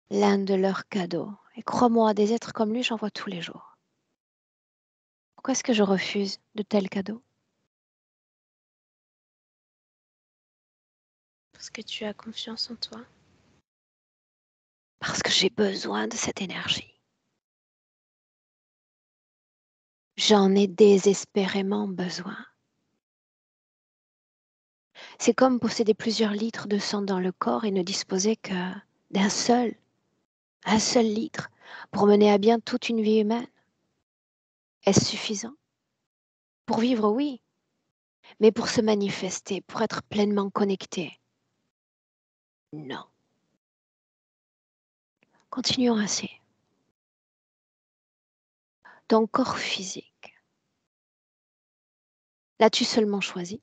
l'un de leurs cadeaux? Et crois-moi, des êtres comme lui, j'en vois tous les jours. Pourquoi est-ce que je refuse de tels cadeaux? Parce que tu as confiance en toi. Parce que j'ai besoin de cette énergie. J'en ai désespérément besoin. C'est comme posséder plusieurs litres de sang dans le corps et ne disposer que d'un seul, un seul litre pour mener à bien toute une vie humaine. Est-ce suffisant? Pour vivre, oui, mais pour se manifester, pour être pleinement connecté, non. Continuons ainsi. Ton corps physique, l'as-tu seulement choisi?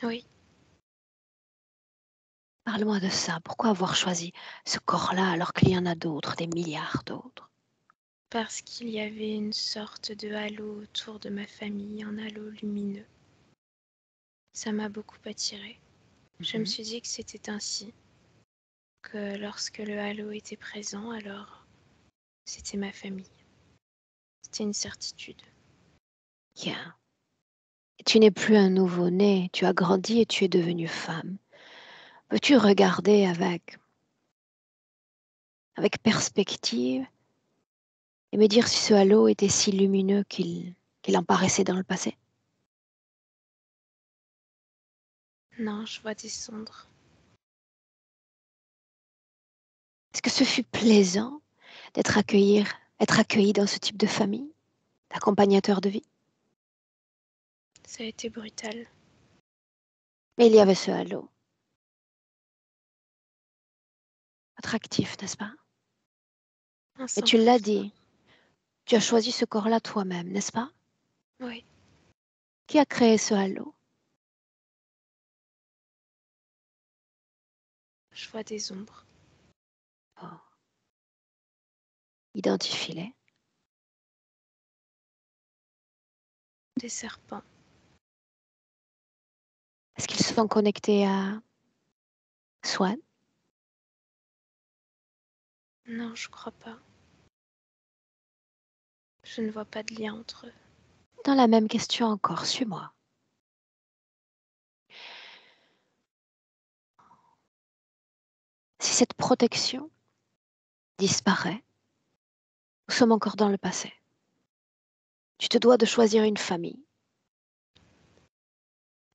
Oui, Parle-moi de ça. Pourquoi avoir choisi ce corps-là alors qu'il y en a d'autres, des milliards d'autres? parce qu'il y avait une sorte de halo autour de ma famille, un halo lumineux. Ça m'a beaucoup attirée. Je me Mhm. suis dit que c'était ainsi, que lorsque le halo était présent, alors c'était ma famille. C'était une certitude. Bien. Tu n'es plus un nouveau-né, tu as grandi et tu es devenue femme. Peux-tu regarder avec perspective et me dire si ce halo était si lumineux qu'il en paraissait dans le passé? Non, je vois des cendres. Est-ce que ce fut plaisant être accueilli dans ce type de famille, d'accompagnateur de vie? Ça a été brutal. Mais il y avait ce halo, attractif, n'est-ce pas? Un Et sang tu l'as plasma. dit, tu as choisi ce corps-là toi-même, n'est-ce pas? Oui, Qui a créé ce halo? je vois des ombres, Oh, identifie-les. des serpents. Est-ce qu'ils sont connectés à Swan? Non, je crois pas. Je ne vois pas de lien entre eux. Dans la même question encore, suis-moi. Si cette protection disparaît, nous sommes encore dans le passé. Tu te dois de choisir une famille.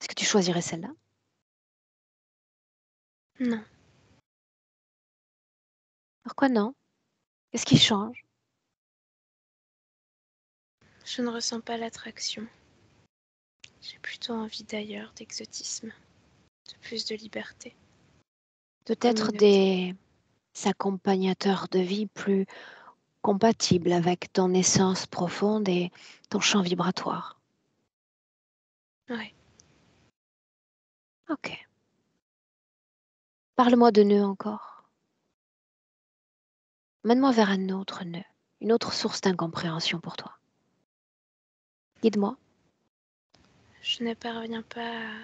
Est-ce que tu choisirais celle-là? Non, Pourquoi non? Qu'est-ce qui change? je ne ressens pas l'attraction. J'ai plutôt envie d'ailleurs, d'exotisme, de plus de liberté, de Peut-être communauté. des accompagnateurs de vie plus compatibles avec ton essence profonde et ton champ vibratoire. Ouais, Ok. Parle-moi de nœuds encore. Mène-moi vers un autre nœud, une autre source d'incompréhension pour toi. Guide-moi. je ne parviens pas à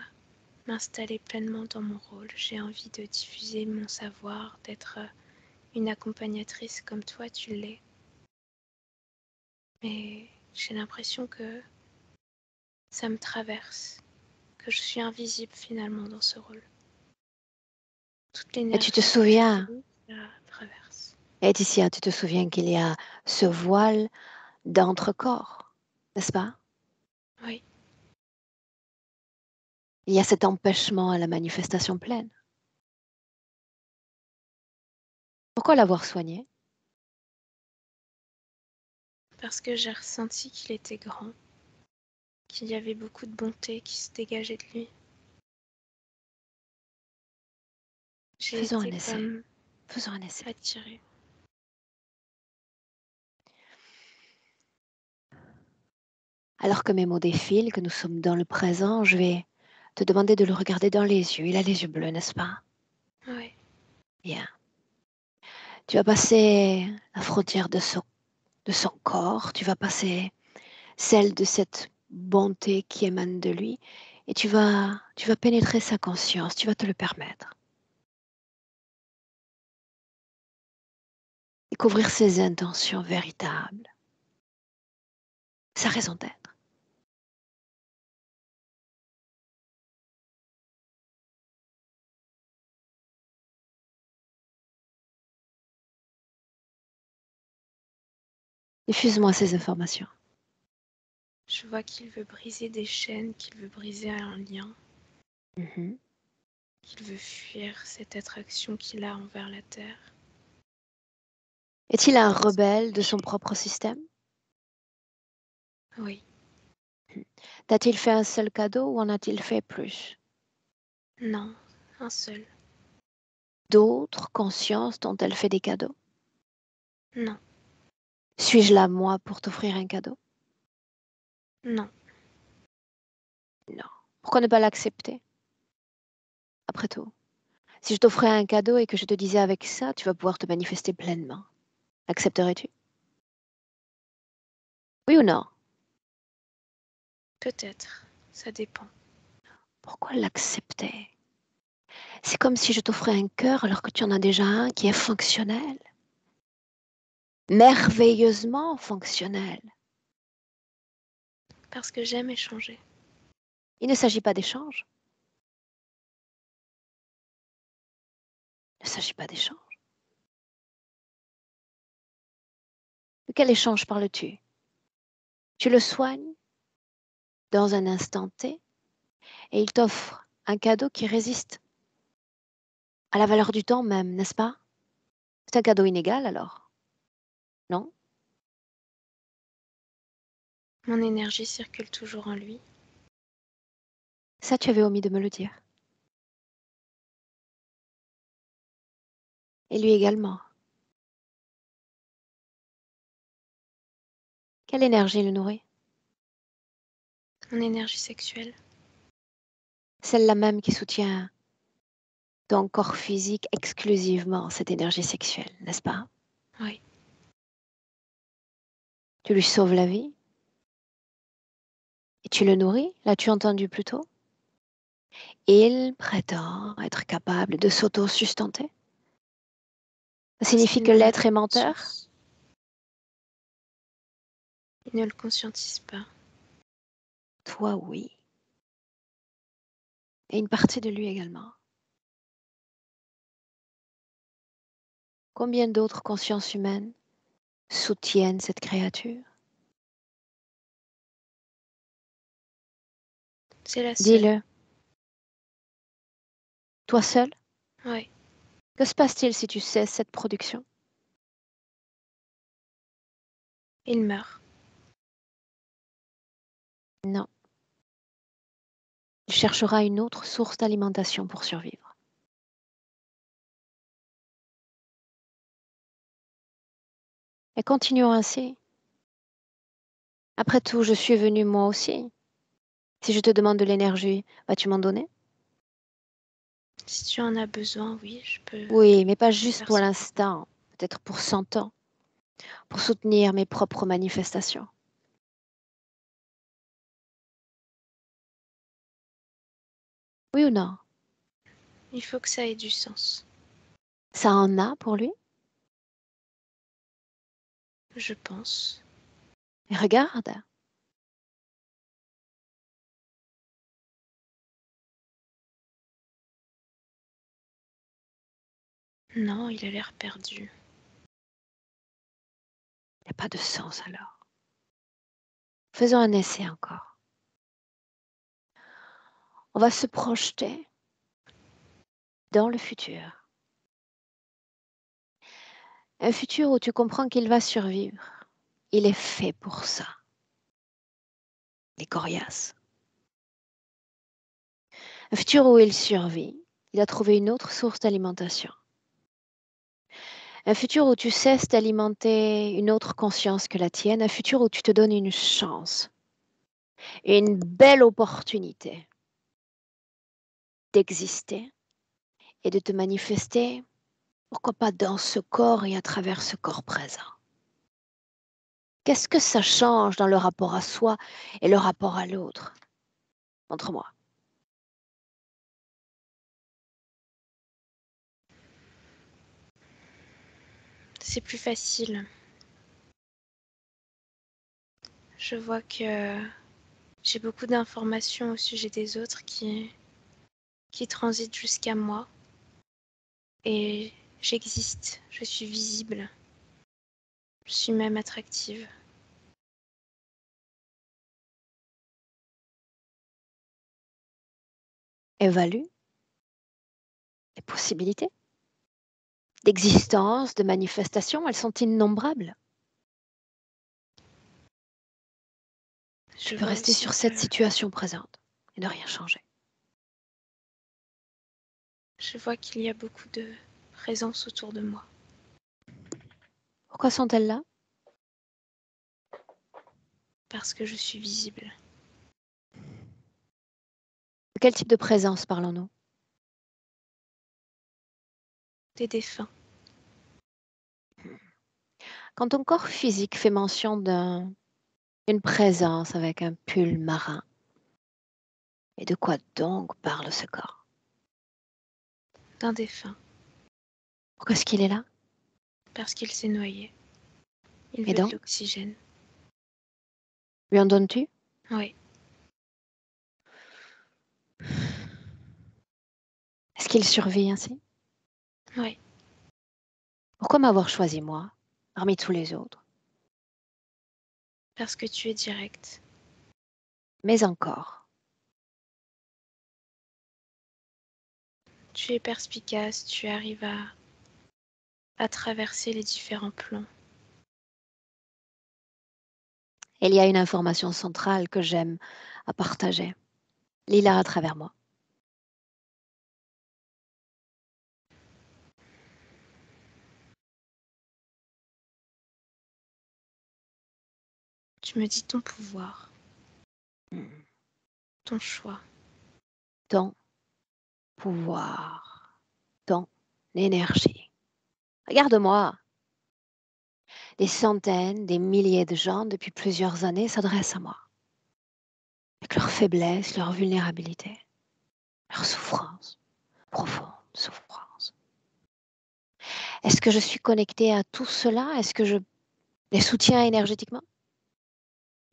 m'installer pleinement dans mon rôle. J'ai envie de diffuser mon savoir, d'être une accompagnatrice comme toi tu l'es. Mais j'ai l'impression que ça me traverse, que je suis invisible finalement dans ce rôle. Toute Et tu te l'énergie que souviens, j'utilise, ça traverse. Laetitia, tu te souviens qu'il y a ce voile d'entre-corps, n'est-ce pas? Oui, Il y a cet empêchement à la manifestation pleine. Pourquoi l'avoir soigné? Parce que j'ai ressenti qu'il était grand, qu'il y avait beaucoup de bonté qui se dégageait de lui. J'ai Faisons un été essai. comme Faisons un essai. attirée. Alors que mes mots défilent, que nous sommes dans le présent, je vais te demander de le regarder dans les yeux. Il a les yeux bleus, n'est-ce pas? Ouais, Bien. Tu vas passer la frontière de son corps, tu vas passer celle de cette bonté qui émane de lui, et tu vas pénétrer sa conscience, tu vas te le permettre. Découvrir ses intentions véritables, sa raison d'être. Diffuse-moi ces informations. je vois qu'il veut briser des chaînes, qu'il veut briser un lien, Mhm. qu'il veut fuir cette attraction qu'il a envers la Terre. Est-il un rebelle de son propre système? Oui, T'a-t-il fait un seul cadeau ou en a-t-il fait plus? non, un seul. D'autres consciences dont elle fait des cadeaux? Non, Suis-je là, moi, pour t'offrir un cadeau? non, Non. Pourquoi ne pas l'accepter? Après tout, si je t'offrais un cadeau et que je te disais avec ça, tu vas pouvoir te manifester pleinement. Accepterais-tu? Oui ou non? peut-être, ça dépend. Pourquoi l'accepter? C'est comme si je t'offrais un cœur alors que tu en as déjà un qui est fonctionnel. Merveilleusement fonctionnel. Parce que j'aime échanger. Il ne s'agit pas d'échange. Il ne s'agit pas d'échange. De quel échange parles-tu? Tu le soignes dans un instant T et il t'offre un cadeau qui résiste à la valeur du temps même, n'est-ce pas? C'est un cadeau inégal alors, non? Mon énergie circule toujours en lui. Ça, tu avais omis de me le dire. Et lui également. Quelle énergie le nourrit? Mon énergie sexuelle. Celle-là même qui soutient ton corps physique exclusivement, cette énergie sexuelle, n'est-ce pas? Oui, Tu lui sauves la vie et tu le nourris, l'as-tu entendu plus tôt? Il prétend être capable de s'auto-sustenter. Ça parce signifie qu'il que n'en a l'être pas est menteur? conscience. Il ne le conscientise pas. Toi, oui. Et une partie de lui également. Combien d'autres consciences humaines soutiennent cette créature? C'est la seule. Dis-le. Toi seul? Oui, Que se passe-t-il si tu cesses cette production? il meurt. Non. Il cherchera une autre source d'alimentation pour survivre. Et continuons ainsi. Après tout, je suis venue moi aussi. Si je te demande de l'énergie, vas-tu m'en donner? Si tu en as besoin, oui, je peux Oui, mais pas juste faire pour ça. l'instant, peut-être pour 100 ans, pour soutenir mes propres manifestations. Oui ou non? Il faut que ça ait du sens. Ça en a pour lui? Je pense. Et regarde, Non, il a l'air perdu. il n'y a pas de sens alors. Faisons un essai encore. On va se projeter dans le futur. Un futur où tu comprends qu'il va survivre. Il est fait pour ça. Il est coriace. Un futur où il survit. Il a trouvé une autre source d'alimentation. Un futur où tu cesses d'alimenter une autre conscience que la tienne. Un futur où tu te donnes une chance. Une belle opportunité d'exister et de te manifester, pourquoi pas dans ce corps et à travers ce corps présent. Qu'est-ce que ça change dans le rapport à soi et le rapport à l'autre? Montre-moi. C'est plus facile. Je vois que j'ai beaucoup d'informations au sujet des autres qui transitent jusqu'à moi. Et j'existe, je suis visible, je suis même attractive. Évalue les possibilités d'existence, de manifestation, elles sont innombrables. Tu Je peux vois rester aussi sur que cette situation présente et ne rien changer. je vois qu'il y a beaucoup de présence autour de moi. Pourquoi sont-elles là? Parce que je suis visible. De quel type de présence parlons-nous? Des défunts. Quand ton corps physique fait mention d'une présence avec un pull marin, et de quoi donc parle ce corps? D'un défunt. Pourquoi est-ce qu'il est là? Parce qu'il s'est noyé. Il Et veut de donc, l'oxygène. lui en donnes-tu? Oui. Est-ce qu'il survit ainsi? Oui. Pourquoi m'avoir choisi moi, parmi tous les autres? Parce que tu es direct. Mais encore, Tu es perspicace, tu arrives à traverser les différents plans. il y a une information centrale que j'aime à partager. Lis-la à travers moi. Tu me dis ton pouvoir, Hmm. ton choix. Ton pouvoir, ton énergie. Regarde-moi. Des centaines, des milliers de gens depuis plusieurs années s'adressent à moi. Avec leur faiblesse, leur vulnérabilité, leur souffrance, profonde souffrance. Est-ce que je suis connectée à tout cela? Est-ce que je les soutiens énergétiquement?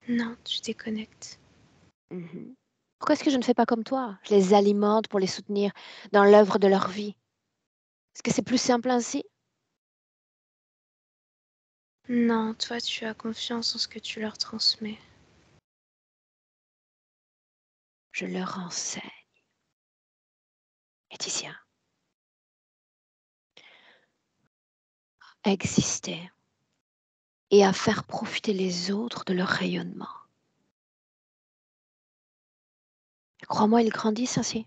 Non, tu déconnectes. Mhm. Pourquoi est-ce que je ne fais pas comme toi? Je les alimente pour les soutenir dans l'œuvre de leur vie. Est-ce que c'est plus simple ainsi? Non, toi tu as confiance en ce que tu leur transmets. Je leur enseigne. Laetitia, à exister et à faire profiter les autres de leur rayonnement. Et crois-moi, ils grandissent ainsi.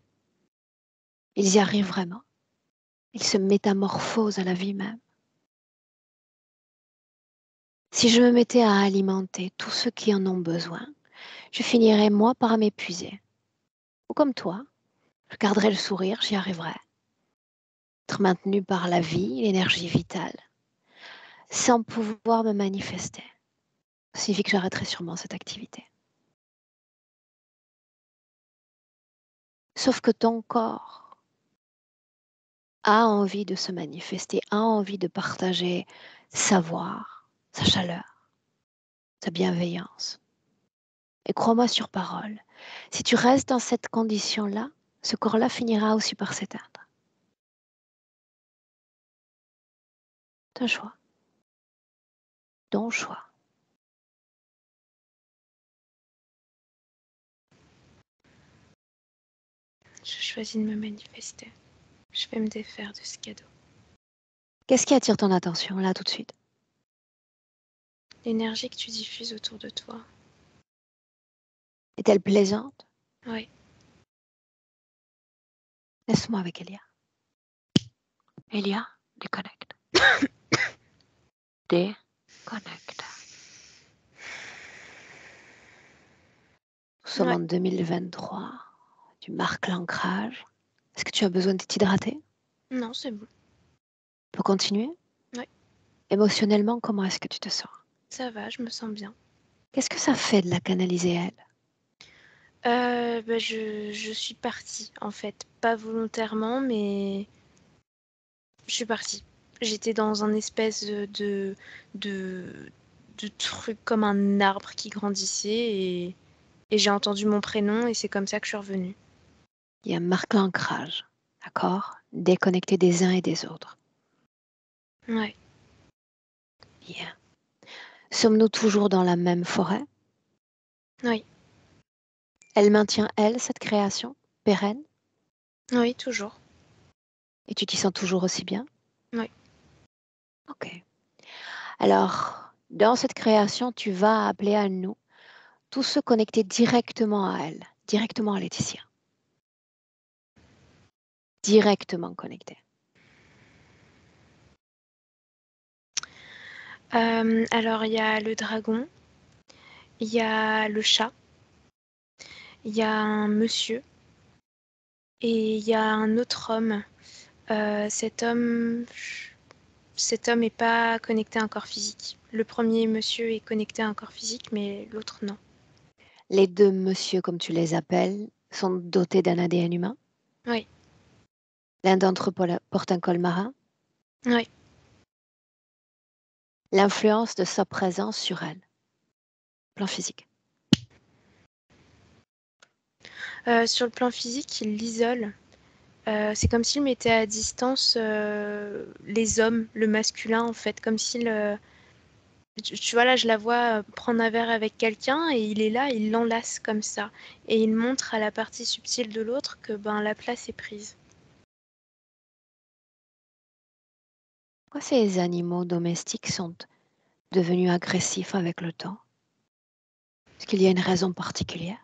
Ils y arrivent vraiment. Ils se métamorphosent à la vie même. Si je me mettais à alimenter tous ceux qui en ont besoin, je finirais moi par m'épuiser. Ou comme toi, je garderais le sourire, j'y arriverais. Être maintenu par la vie, l'énergie vitale, sans pouvoir me manifester. Ça signifie que j'arrêterais sûrement cette activité. Sauf que ton corps a envie de se manifester, a envie de partager sa voix, sa chaleur, sa bienveillance. Et crois-moi sur parole, si tu restes dans cette condition-là, ce corps-là finira aussi par s'éteindre. Ton choix. Ton choix. Je choisis de me manifester. Je vais me défaire de ce cadeau. Qu'est-ce qui attire ton attention là tout de suite? L'énergie que tu diffuses autour de toi. Est-elle plaisante? Oui. Laisse-moi avec Elia. Elia, déconnecte. Déconnecte. Nous sommes Ouais. en 2023. Tu marques l'ancrage. Est-ce que tu as besoin de t'hydrater? Non, c'est bon. On peut continuer? Oui. Émotionnellement, comment est-ce que tu te sens? Ça va, je me sens bien. Qu'est-ce que ça fait de la canaliser elle? Je suis partie, en fait. Pas volontairement, mais je suis partie. J'étais dans un espèce de, de truc comme un arbre qui grandissait et j'ai entendu mon prénom et c'est comme ça que je suis revenue. Il y a marque l'ancrage. D'accord? Déconnecter des uns et des autres. Ouais. Bien. Sommes-nous toujours dans la même forêt? Oui. Elle maintient, elle, cette création pérenne? Oui, toujours. Et tu t'y sens toujours aussi bien? Oui. Ok. Alors, dans cette création, tu vas appeler à nous tous se connecter directement à elle, directement à Laetitia. Directement connectés. Alors, il y a le dragon, il y a le chat, il y a un monsieur et il y a un autre homme. Cet homme n'est pas connecté à un corps physique. Le premier monsieur est connecté à un corps physique, mais l'autre non. Les deux monsieur, comme tu les appelles, sont dotés d'un ADN humain. Oui, L'un d'entre eux porte un col marin. oui. L'influence de sa présence sur elle. Plan physique. Sur le plan physique, il l'isole. C'est comme s'il mettait à distance les hommes, le masculin en fait, comme s'il... tu vois là, je la vois prendre un verre avec quelqu'un et il est là, il l'enlace comme ça. Et il montre à la partie subtile de l'autre que ben, la place est prise. Pourquoi ces animaux domestiques sont devenus agressifs avec le temps? Est-ce qu'il y a une raison particulière?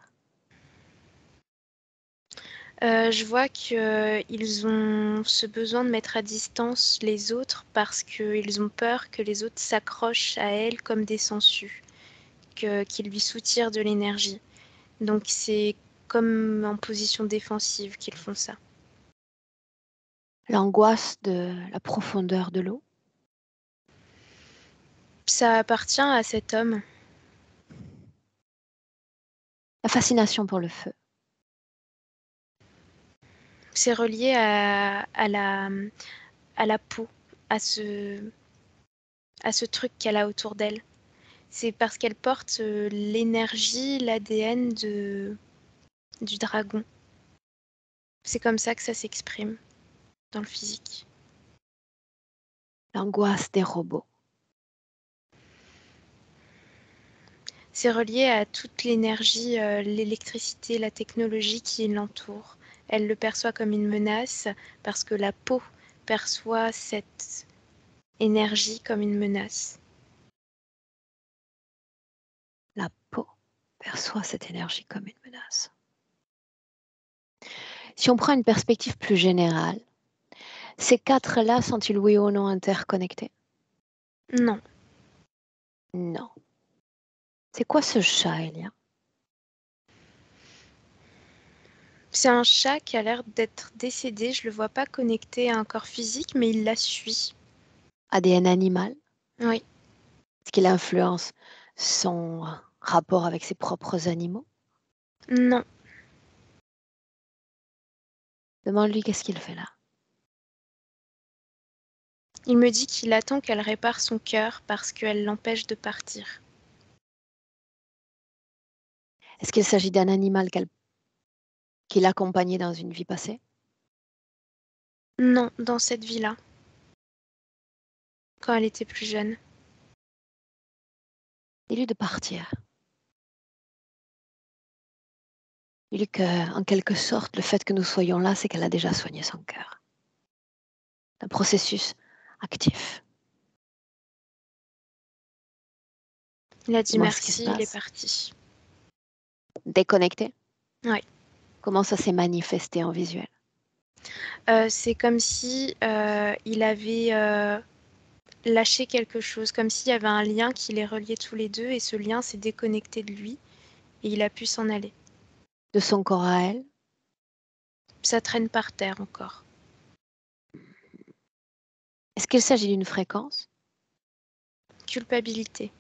Je vois qu'ils ont ce besoin de mettre à distance les autres parce qu'ils ont peur que les autres s'accrochent à elles comme des sangsues, qu'ils lui soutirent de l'énergie. Donc c'est comme en position défensive qu'ils font ça. L'angoisse de la profondeur de l'eau? Ça appartient à cet homme. La fascination pour le feu? C'est relié à la peau, à à ce truc qu'elle a autour d'elle. C'est parce qu'elle porte l'énergie, l'ADN du dragon. C'est comme ça que ça s'exprime dans le physique. L'angoisse des robots? C'est relié à toute l'énergie, l'électricité, la technologie qui l'entoure. Elle le perçoit comme une menace parce que la peau perçoit cette énergie comme une menace. La peau perçoit cette énergie comme une menace. Si on prend une perspective plus générale, ces quatre-là sont-ils oui ou non interconnectés? Non, Non. C'est quoi ce chat, Elia? c'est un chat qui a l'air d'être décédé. Je le vois pas connecté à un corps physique, mais il la suit. ADN animal? Oui, Est-ce qu'il influence son rapport avec ses propres animaux? non. Demande-lui qu'est-ce qu'il fait là. Il me dit qu'il attend qu'elle répare son cœur parce qu'elle l'empêche de partir. Est-ce qu'il s'agit d'un animal qu'il accompagnait dans une vie passée? Non, dans cette vie-là, quand elle était plus jeune. Dis-lui de partir. Dis-lui qu'en quelque sorte, le fait que nous soyons là, c'est qu'elle a déjà soigné son cœur. Un processus actif. Il a dit Dis-moi ce qui se merci, il est passe. parti. Déconnecté. Oui. Comment ça s'est manifesté en visuel? C'est comme si il avait lâché quelque chose, comme s'il y avait un lien qui les reliait tous les deux et ce lien s'est déconnecté de lui et il a pu s'en aller. De son corps à elle? Ça traîne par terre encore. Est-ce qu'il s'agit d'une fréquence? Culpabilité.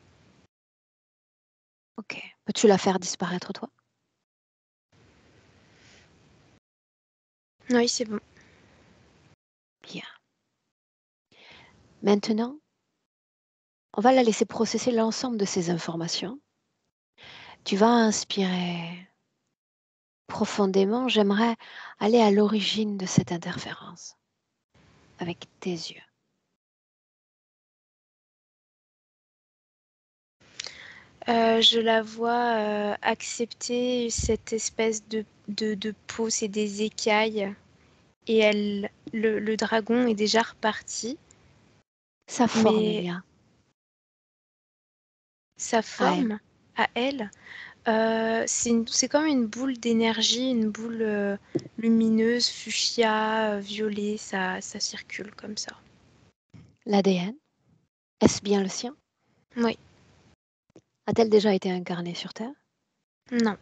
Ok. Peux-tu la faire disparaître, toi? Oui, c'est bon. Bien. Maintenant, on va la laisser processer l'ensemble de ces informations. Tu vas inspirer profondément. J'aimerais aller à l'origine de cette interférence avec tes yeux. Je la vois accepter cette espèce de peau, c'est des écailles. Et le dragon est déjà reparti, Sa forme, mais Elia, sa à elle. forme, à elle, c'est comme une boule d'énergie, une boule lumineuse, fuchsia, violet, ça circule comme ça. L'ADN, est-ce bien le sien? Oui, A-t-elle déjà été incarnée sur Terre? non,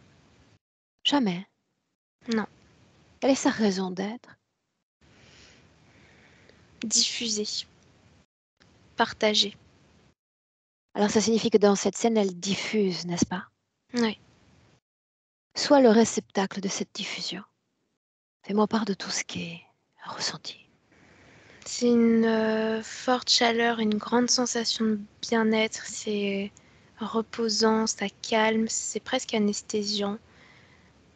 Jamais. non. Quelle est sa raison d'être? Diffusé, partagé. Alors ça signifie que dans cette scène, elle diffuse, n'est-ce pas? Oui. Sois le réceptacle de cette diffusion. Fais-moi part de tout ce qui est ressenti. C'est une forte chaleur, une grande sensation de bien-être, c'est reposant, ça calme, c'est presque anesthésiant.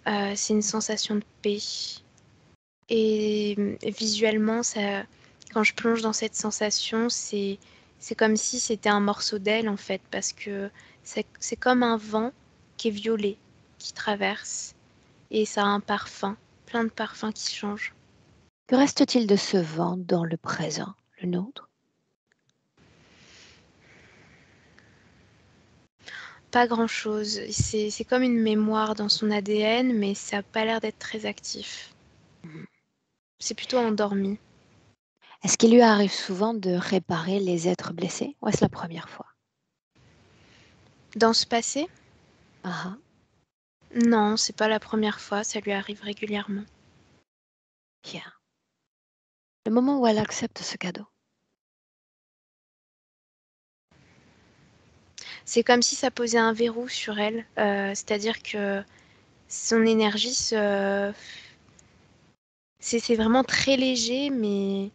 C'est une sensation de paix. Et visuellement, quand je plonge dans cette sensation, c'est comme si c'était un morceau d'aile en fait, parce que c'est comme un vent qui est violet, qui traverse, et ça a un parfum, plein de parfums qui changent. Que reste-t-il de ce vent dans le présent, le nôtre? Pas grand-chose, c'est comme une mémoire dans son ADN, mais ça n'a pas l'air d'être très actif. C'est plutôt endormi. Est-ce qu'il lui arrive souvent de réparer les êtres blessés ou est-ce la première fois? Dans ce passé? Ah ah, Non, c'est pas la première fois, ça lui arrive régulièrement. bien. Le moment où elle accepte ce cadeau. C'est comme si ça posait un verrou sur elle, c'est-à-dire que son énergie c'est vraiment très léger, mais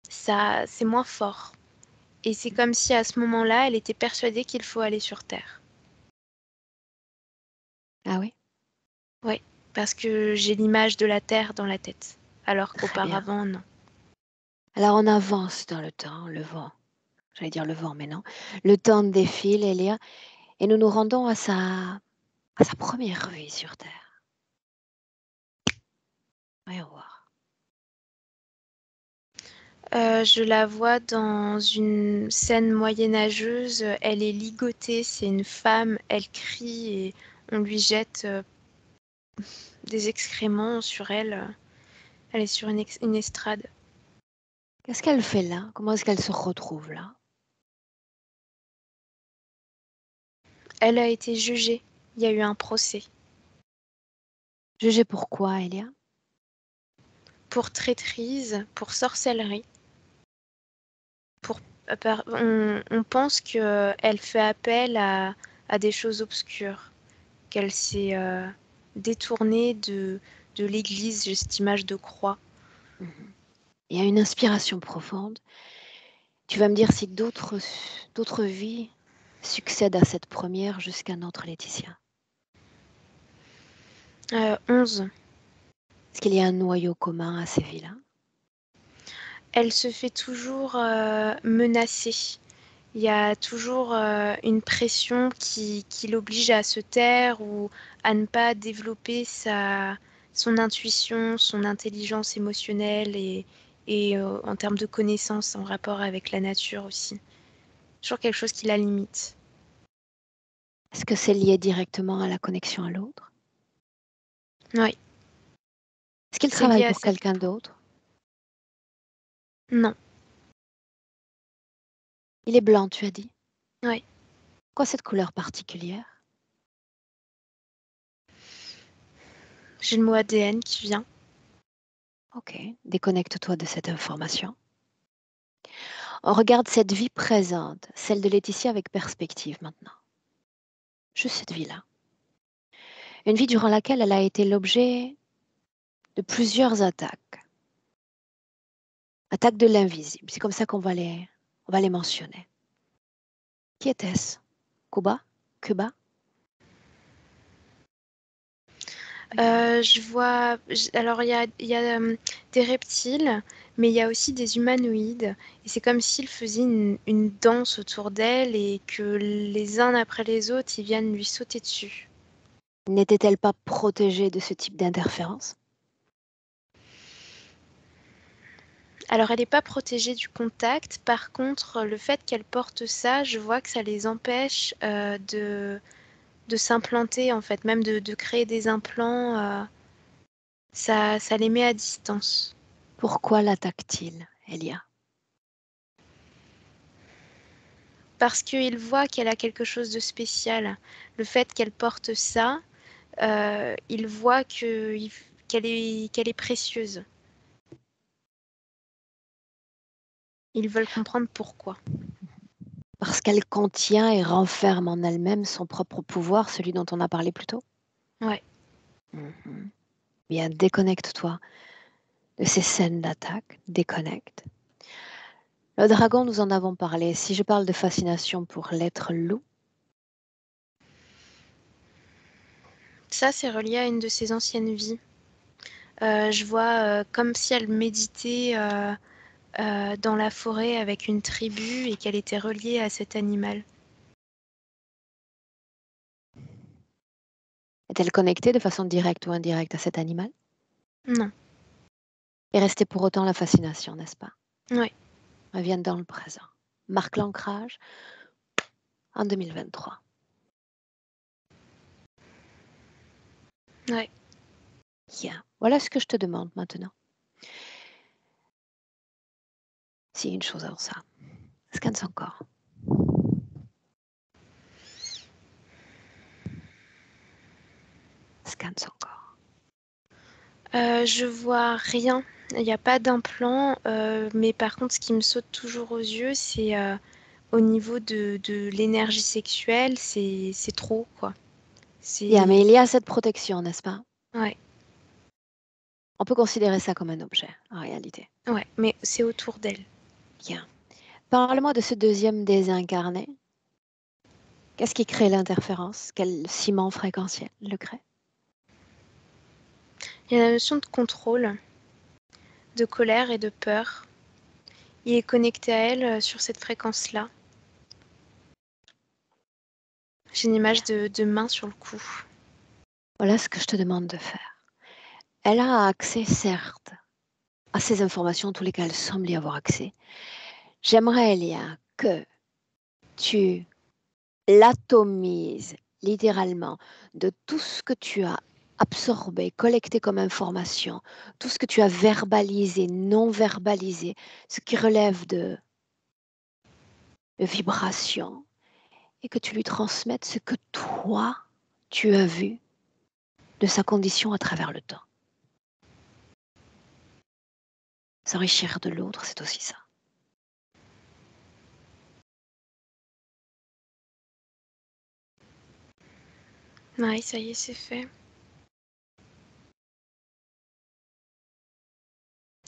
ça c'est moins fort. Et c'est comme si à ce moment-là, elle était persuadée qu'il faut aller sur Terre. Ah oui? Oui, parce que j'ai l'image de la Terre dans la tête, alors Très bien. qu'auparavant, non. Alors on avance dans le temps, le vent. J'allais dire le vent, mais non. Le temps défile, Elia, et nous nous rendons à sa première vie sur Terre. Voyons voir. Je la vois dans une scène moyenâgeuse, elle est ligotée, c'est une femme, elle crie et on lui jette des excréments sur elle. Elle est sur une estrade. Qu'est-ce qu'elle fait là? Comment est-ce qu'elle se retrouve là? Elle a été jugée. Il y a eu un procès Jugée pour quoi, Elia? pour traîtrise, pour sorcellerie. Pour, on pense qu'elle fait appel à des choses obscures, qu'elle s'est détournée de l'Église, j'ai cette image de croix. Mhm. Il y a une inspiration profonde. Tu vas me dire si d'autres vies succèdent à cette première jusqu'à notre Laetitia. 11. Est-ce qu'il y a un noyau commun à ces vies-là? Elle se fait toujours menacer. Il y a toujours une pression qui l'oblige à se taire ou à ne pas développer son intuition, son intelligence émotionnelle et en termes de connaissances en rapport avec la nature aussi. Toujours quelque chose qui la limite. Est-ce que c'est lié directement à la connexion à l'autre? Oui, Est-ce qu'il c'est lié travaille à pour cette... quelqu'un d'autre? Non, Il est blanc, tu as dit. oui. Pourquoi cette couleur particulière? J'ai le mot ADN qui vient. Ok, déconnecte-toi de cette information. On regarde cette vie présente, celle de Laetitia avec perspective maintenant. Juste cette vie-là. Une vie durant laquelle elle a été l'objet de plusieurs attaques. Attaques de l'invisible, c'est comme ça on va les mentionner. Qui était-ce? Cuba? Cuba? Je vois... Alors, il y a des reptiles, mais il y a aussi des humanoïdes. Et c'est comme s'ils faisaient une danse autour d'elle et que les uns après les autres, ils viennent lui sauter dessus. N'était-elle pas protégée de ce type d'interférence? Alors, elle n'est pas protégée du contact. Par contre, le fait qu'elle porte ça, je vois que ça les empêche de s'implanter, en fait, même de créer des implants. Ça les met à distance. Pourquoi l'attaque-t-il, Elia? Parce qu'il voit qu'elle a quelque chose de spécial. Le fait qu'elle porte ça, il voit qu'elle est précieuse. Ils veulent comprendre pourquoi. Parce qu'elle contient et renferme en elle-même son propre pouvoir, celui dont on a parlé plus tôt? Ouais. Mhm. Bien, déconnecte-toi de ces scènes d'attaque, déconnecte. Le dragon, nous en avons parlé. Si je parle de fascination pour l'être loup, Ça, c'est relié à une de ses anciennes vies. Je vois comme si elle méditait dans la forêt avec une tribu et qu'elle était reliée à cet animal. est-elle connectée de façon directe ou indirecte à cet animal? Non. Et restée pour autant la fascination, n'est-ce pas? Ouais. Revienne dans le présent. Marque l'ancrage en 2023. Ouais. Bien. Voilà ce que je te demande maintenant. Si une chose avant ça. Scanne son corps. Scanne son corps. Je vois rien. Il n'y a pas d'implant, mais par contre, ce qui me saute toujours aux yeux, c'est au niveau de l'énergie sexuelle, c'est trop, quoi. Bien, mais C'est... il y a cette protection, n'est-ce pas? Ouais, On peut considérer ça comme un objet, en réalité. ouais, mais c'est autour d'elle. Bien. Parle-moi de ce deuxième désincarné. Qu'est-ce qui crée l'interférence? Quel ciment fréquentiel le crée? Il y a la notion de contrôle, de colère et de peur. Il est connecté à elle sur cette fréquence-là. J'ai une image Bien. de main sur le cou. Voilà ce que je te demande de faire. Elle a accès, certes, à ces informations, en tous les cas, elle semble y avoir accès. J'aimerais, Elia, que tu l'atomises littéralement de tout ce que tu as absorbé, collecté comme information, tout ce que tu as verbalisé, non verbalisé, ce qui relève de vibrations, et que tu lui transmettes ce que toi, tu as vu de sa condition à travers le temps. S'enrichir de l'autre, c'est aussi ça. Ouais, ça y est, c'est fait.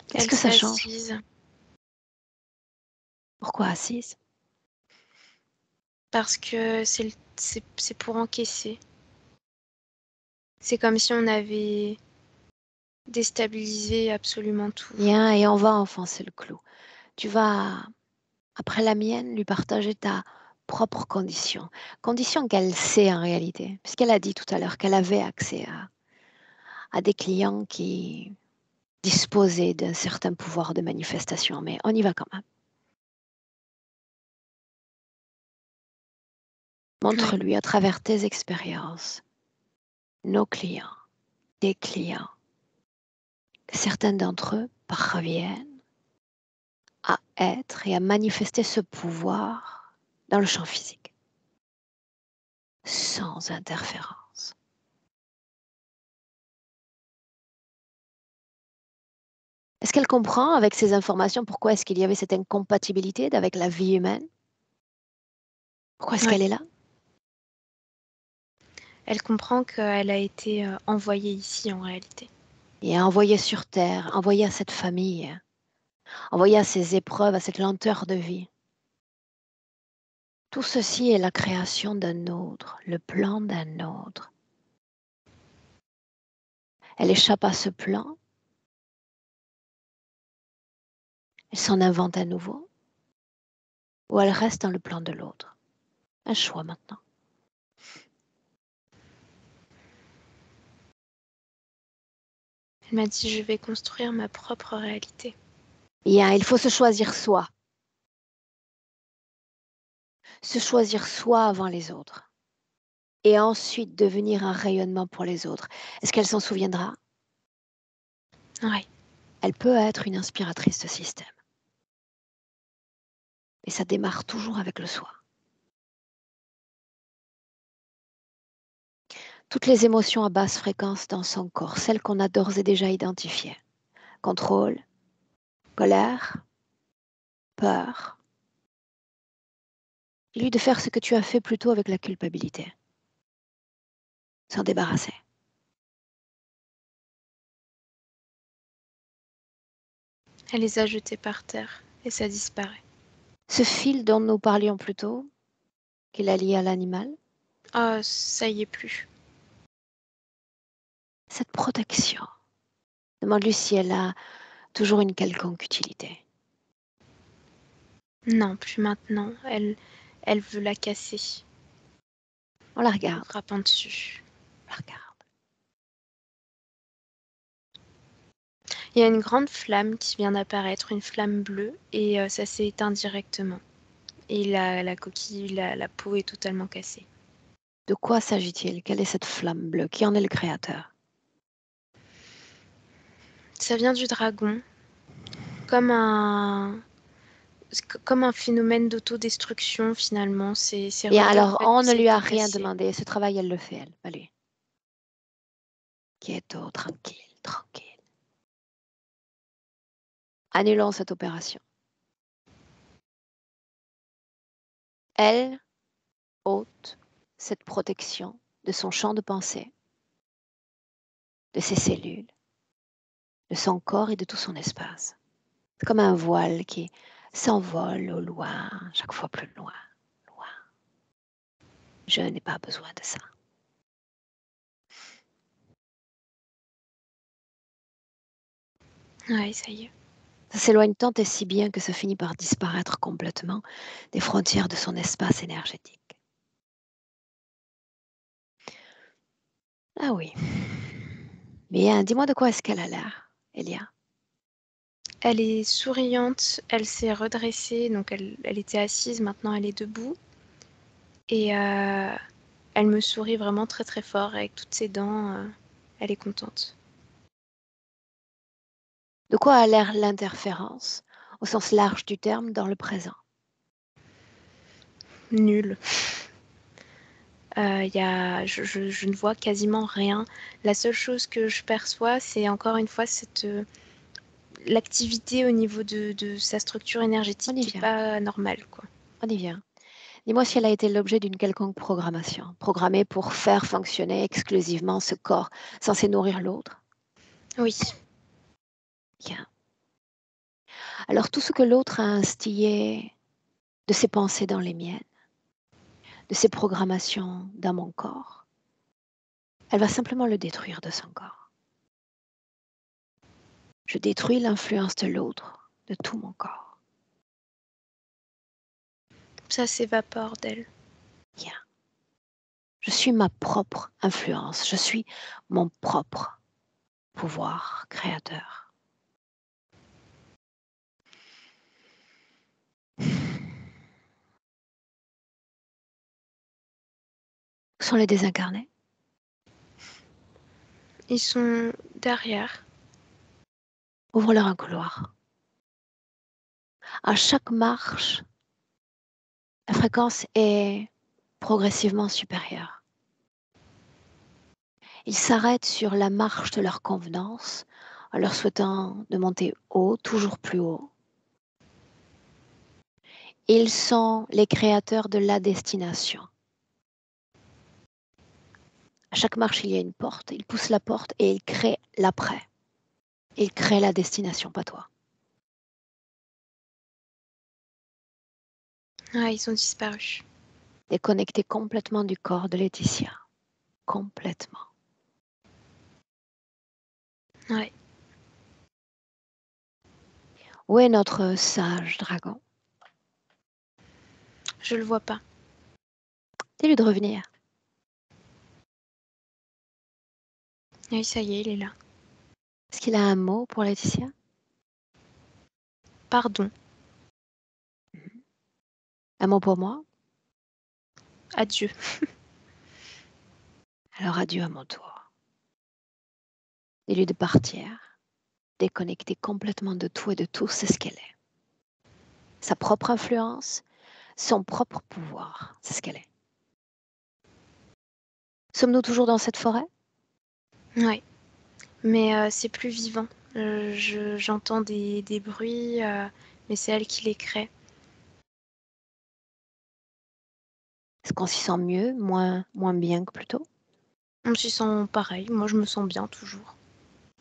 Qu'est-ce Elle que ça s'est change? assise Pourquoi assise? parce que c'est pour encaisser. C'est comme si on avait déstabilisé absolument tout. Bien, et on va enfoncer le clou. Tu vas après la mienne, lui partager ta propre condition. Condition qu'elle sait en réalité, puisqu'elle a dit tout à l'heure qu'elle avait accès à des clients qui disposaient d'un certain pouvoir de manifestation. Mais on y va quand même. Oui, Montre-lui à travers tes expériences, nos clients, tes clients, que certains d'entre eux parviennent à être et à manifester ce pouvoir dans le champ physique, sans interférence. Est-ce qu'elle comprend avec ces informations pourquoi est-ce qu'il y avait cette incompatibilité avec la vie humaine? Pourquoi est-ce oui. qu'elle est là? Elle comprend qu'elle a été envoyée ici en réalité. Et à envoyer sur Terre, envoyer à cette famille, envoyer à ces épreuves, à cette lenteur de vie. Tout ceci est la création d'un autre, le plan d'un autre. Elle échappe à ce plan, elle s'en invente un nouveau, ou elle reste dans le plan de l'autre. Un choix maintenant. Elle m'a dit, je vais construire ma propre réalité. Il faut se choisir soi. Se choisir soi avant les autres. Et ensuite devenir un rayonnement pour les autres. Est-ce qu'elle s'en souviendra? Oui, Elle peut être une inspiratrice de système. Et ça démarre toujours avec le soi. Toutes les émotions à basse fréquence dans son corps, celles qu'on a d'ores et déjà identifiées. Contrôle, colère, peur. Dis-lui de faire ce que tu as fait plutôt avec la culpabilité. S'en débarrasser. elle les a jetés par terre et ça disparaît. Ce fil dont nous parlions plus tôt, qu'il a lié à l'animal, Ah, ça y est plus. cette protection, demande-lui si elle a toujours une quelconque utilité. Non, plus maintenant. Elle veut la casser On la en regarde, frappant dessus. on la regarde. Il y a une grande flamme qui vient d'apparaître, une flamme bleue, et ça s'est éteint directement. Et la coquille, la peau est totalement cassée. De quoi s'agit-il? Quelle est cette flamme bleue? Qui en est le créateur? Ça vient du dragon, comme un, comme un phénomène d'autodestruction finalement. C'est Bien, relié au alors fait on que ne ça a lui a été rien cassé. demandé. Ce travail, elle le fait, elle. Pas lui. Quieto, tranquille, tranquille. Annulons cette opération. Elle ôte cette protection de son champ de pensée, de ses cellules, de son corps et de tout son espace. C'est comme un voile qui s'envole au loin, chaque fois plus loin, loin. Je n'ai pas besoin de ça. Ouais, ça y est. Ça s'éloigne tant et si bien que ça finit par disparaître complètement des frontières de son espace énergétique. Ah oui. Bien, dis-moi de quoi est-ce qu'elle a l'air, Elia. Elle est souriante, elle s'est redressée, donc elle était assise, maintenant elle est debout. Et elle me sourit vraiment très très fort avec toutes ses dents. Elle est contente. De quoi a l'air l'interférence, au sens large du terme, dans le présent? Nulle. Je ne vois quasiment rien. La seule chose que je perçois, c'est encore une fois l'activité au niveau de sa structure énergétique On y qui n'est vient, pas normale, quoi. on y vient. Dis-moi si elle a été l'objet d'une quelconque programmation, programmée pour faire fonctionner exclusivement ce corps, censé nourrir l'autre. Oui, Bien. Alors tout ce que l'autre a instillé de ses pensées dans les miennes, de ses programmations dans mon corps, elle va simplement le détruire de son corps. Je détruis l'influence de l'autre de tout mon corps. Ça s'évapore d'elle. Bien. Je suis ma propre influence. Je suis mon propre pouvoir créateur. Où sont les désincarnés? Ils sont derrière. Ouvre-leur un couloir. À chaque marche, la fréquence est progressivement supérieure. Ils s'arrêtent sur la marche de leur convenance en leur souhaitant de monter haut, toujours plus haut. Ils sont les créateurs de la destination. À chaque marche, il y a une porte. Ils poussent la porte et ils créent l'après. Ils créent la destination, pas toi. Ouais, ils ont disparu. Déconnectés complètement du corps de Laetitia. Complètement. Ouais. Où est notre sage dragon? Je le vois pas. Dis-lui de revenir. Oui, ça y est, il est là. Est-ce qu'il a un mot pour Laetitia? Pardon. Un mot pour moi? Adieu. Alors adieu à mon tour. Dis-lui de partir, déconnecter complètement de tout et de tous, c'est ce qu'elle est. Sa propre influence, son propre pouvoir, c'est ce qu'elle est. Sommes-nous toujours dans cette forêt? Ouais. Mais c'est plus vivant. J'entends des bruits, mais c'est elle qui les crée. Est-ce qu'on s'y sent mieux, moins bien que plus tôt? On s'y sent pareil. Moi, je me sens bien toujours.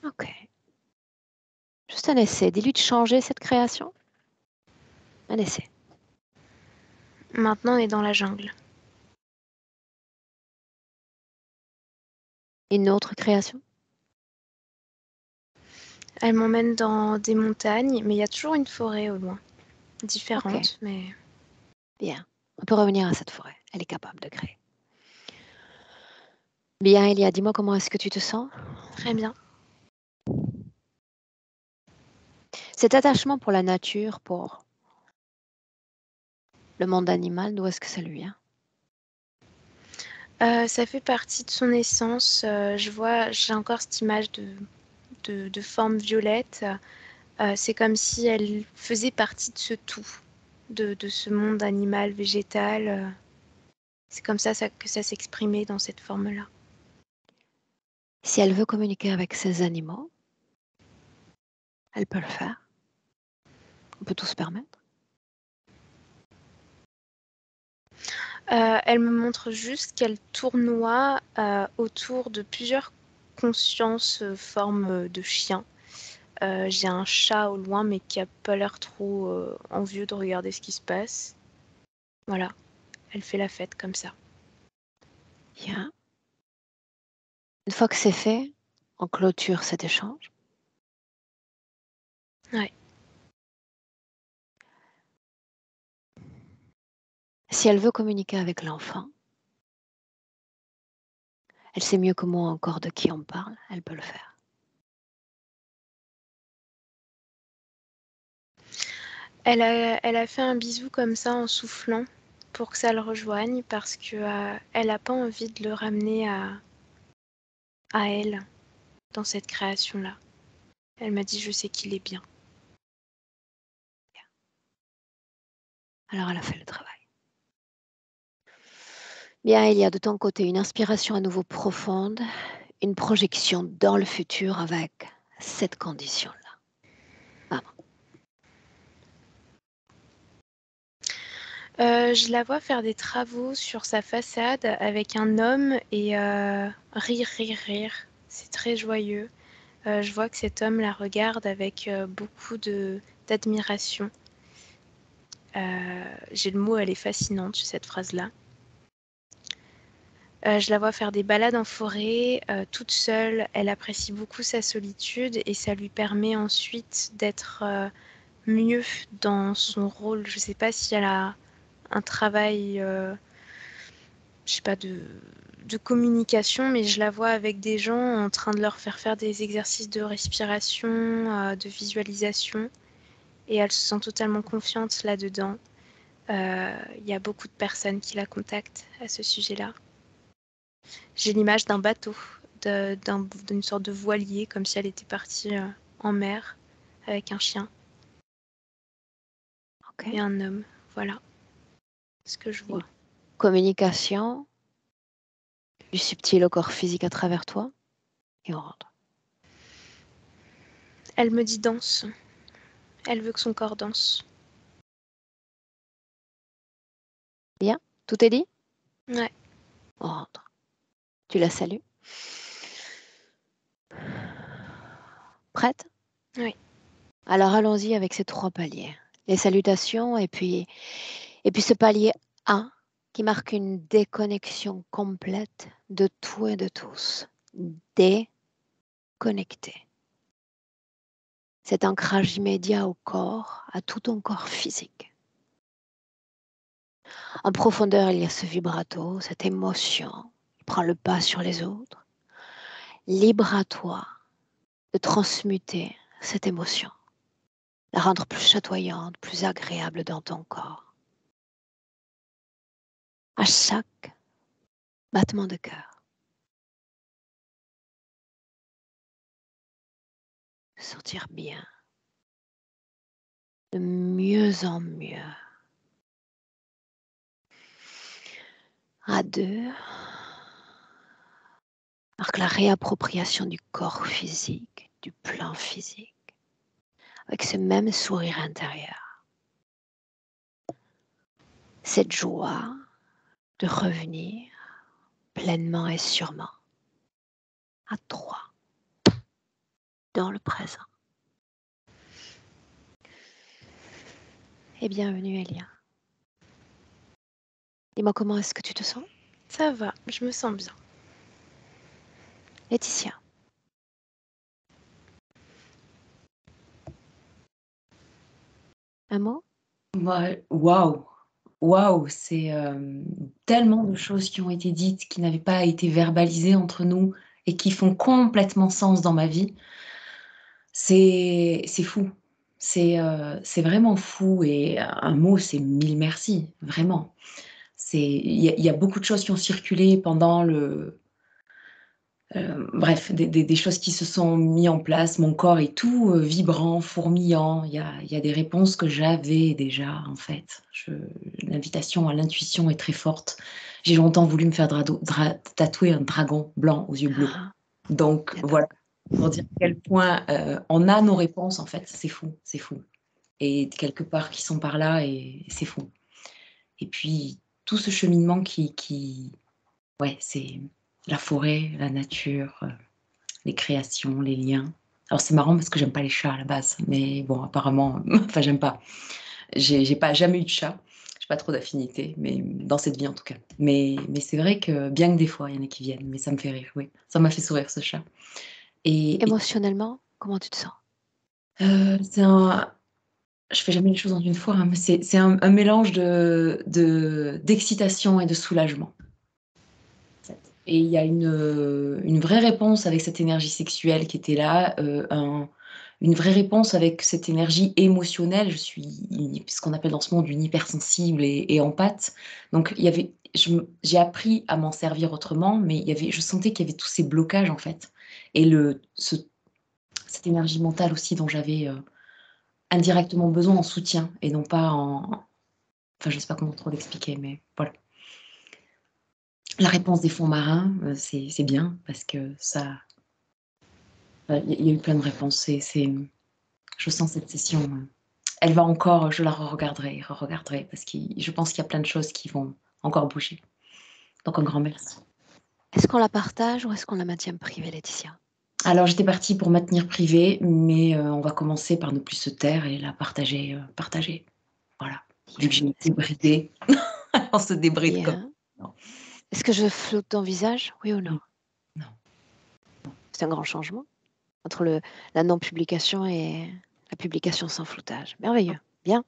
Ok. Juste un essai. Dis-lui de changer cette création. Un essai. Maintenant, on est dans la jungle. Une autre création? Elle m'emmène dans des montagnes, mais il y a toujours une forêt au loin. Ok, Différente, mais... bien. On peut revenir à cette forêt. Elle est capable de créer. Bien, Elia, dis-moi comment est-ce que tu te sens? Très bien. Cet attachement pour la nature, pour le monde animal, d'où est-ce que ça lui vient? Ça fait partie de son essence. J'ai encore cette image de forme violette. C'est comme si elle faisait partie de ce tout, de ce monde animal, végétal. C'est comme ça que ça s'exprimait dans cette forme-là. Si elle veut communiquer avec ces animaux, elle peut le faire. On peut tout se permettre. Elle me montre juste qu'elle tournoie autour de plusieurs consciences formes de chiens. J'ai un chat au loin, mais qui a pas l'air trop envieux de regarder ce qui se passe. Voilà, elle fait la fête comme ça. Bien. Une fois que c'est fait, on clôture cet échange. Ouais. Si elle veut communiquer avec l'enfant, elle sait mieux que moi encore de qui on parle, elle peut le faire. Elle a fait un bisou comme ça en soufflant pour que ça le rejoigne parce que elle a pas envie de le ramener à elle dans cette création-là. Elle m'a dit je sais qu'il est bien. Alors elle a fait le travail. Bien, il y a de ton côté une inspiration à nouveau profonde, une projection dans le futur avec cette condition-là. Maman. Je la vois faire des travaux sur sa façade avec un homme et rire, rire, rire. C'est très joyeux. Je vois que cet homme la regarde avec beaucoup d'admiration. J'ai le mot, elle est fascinante, cette phrase-là. Je la vois faire des balades en forêt, toute seule. Elle apprécie beaucoup sa solitude et ça lui permet ensuite d'être mieux dans son rôle. Je ne sais pas si elle a un travail, je sais pas, de communication, mais je la vois avec des gens en train de leur faire des exercices de respiration, de visualisation, et elle se sent totalement confiante là-dedans. Il y a beaucoup de personnes qui la contactent à ce sujet-là. J'ai l'image d'un bateau, d'une sorte de voilier, comme si elle était partie en mer avec un chien Ok. et un homme. Voilà ce que je Une vois. communication du subtil au corps physique à travers toi et on rentre. Elle me dit danse. Elle veut que son corps danse. Bien, tout est dit? Ouais. On rentre. Tu la salues. Prête? Oui. Alors allons-y avec ces 3 paliers. Les salutations et puis ce palier A qui marque une déconnexion complète de tout et de tous. Déconnecté. Cet ancrage immédiat au corps, à tout ton corps physique. En profondeur, il y a ce vibrato, cette émotion qui prend le pas sur les autres. Libre à toi de transmuter cette émotion, la rendre plus chatoyante, plus agréable dans ton corps. À chaque battement de cœur. Sentir bien, de mieux en mieux. À 2, marque la réappropriation du corps physique, du plan physique, avec ce même sourire intérieur. Cette joie de revenir pleinement et sûrement. À 3, dans le présent. Et bienvenue Elia. Dis-moi comment est-ce que tu te sens? Ça va, je me sens bien. Laetitia. Un mot? Waouh! Waouh! C'est, tellement de choses qui ont été dites, qui n'avaient pas été verbalisées entre nous et qui font complètement sens dans ma vie. C'est fou. C'est vraiment fou et un mot, c'est 1000 merci, vraiment. Il y a beaucoup de choses qui ont circulé pendant le bref, des choses qui se sont mis en place. Mon corps est tout, vibrant, fourmillant. Il y a des réponses que j'avais déjà, en fait. L'invitation à l'intuition est très forte. J'ai longtemps voulu me faire tatouer un dragon blanc aux yeux bleus. Ah, Donc et voilà, donc, pour dire à quel point, on a nos réponses, en fait. C'est fou, c'est fou. Et quelque part qui sont par là et c'est fou. Et puis tout ce cheminement ouais, c'est la forêt, la nature, les créations, les liens. Alors c'est marrant parce que j'aime pas les chats à la base, mais bon apparemment, enfin j'aime pas. J'ai pas jamais eu de chat, j'ai pas trop d'affinité, mais dans cette vie en tout cas. Mais c'est vrai que bien que des fois il y en a qui viennent, mais ça me fait rire, oui. Ça m'a fait sourire ce chat. Et émotionnellement, comment tu te sens? c'est un je fais jamais les choses en une fois, hein, mais c'est un mélange d'excitation et de soulagement. Et il y a une vraie réponse avec cette énergie sexuelle qui était là, une vraie réponse avec cette énergie émotionnelle. Je suis ce qu'on appelle dans ce monde une hypersensible et empathe. Donc il y avait j'ai appris à m'en servir autrement, mais je sentais qu'il y avait tous ces blocages en fait et cette énergie mentale aussi dont j'avais, indirectement besoin en soutien et non pas enfin je sais pas comment trop l'expliquer, mais voilà. La réponse des fonds marins, c'est bien parce que ça il y a eu plein de réponses. Je sens cette session, elle va encore, je la re-regarderai parce que je pense qu'il y a plein de choses qui vont encore bouger. Donc un grand merci. Est-ce qu'on la partage ou est-ce qu'on la maintient privée, Laetitia? Alors j'étais partie pour maintenir privé, mais on va commencer par ne plus se taire et la partager. Voilà. Vu que Bien. j'ai été bridée, on se débride comme Bien. non. Est-ce que je floute ton visage? Oui ou non? Mmh. Non. C'est un grand changement entre la non-publication et la publication sans floutage. Merveilleux. Bien.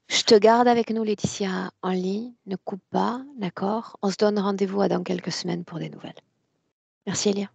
Je te garde avec nous, Laetitia, en ligne. Ne coupe pas, d'accord? On se donne rendez-vous dans quelques semaines pour des nouvelles. Merci, Elia.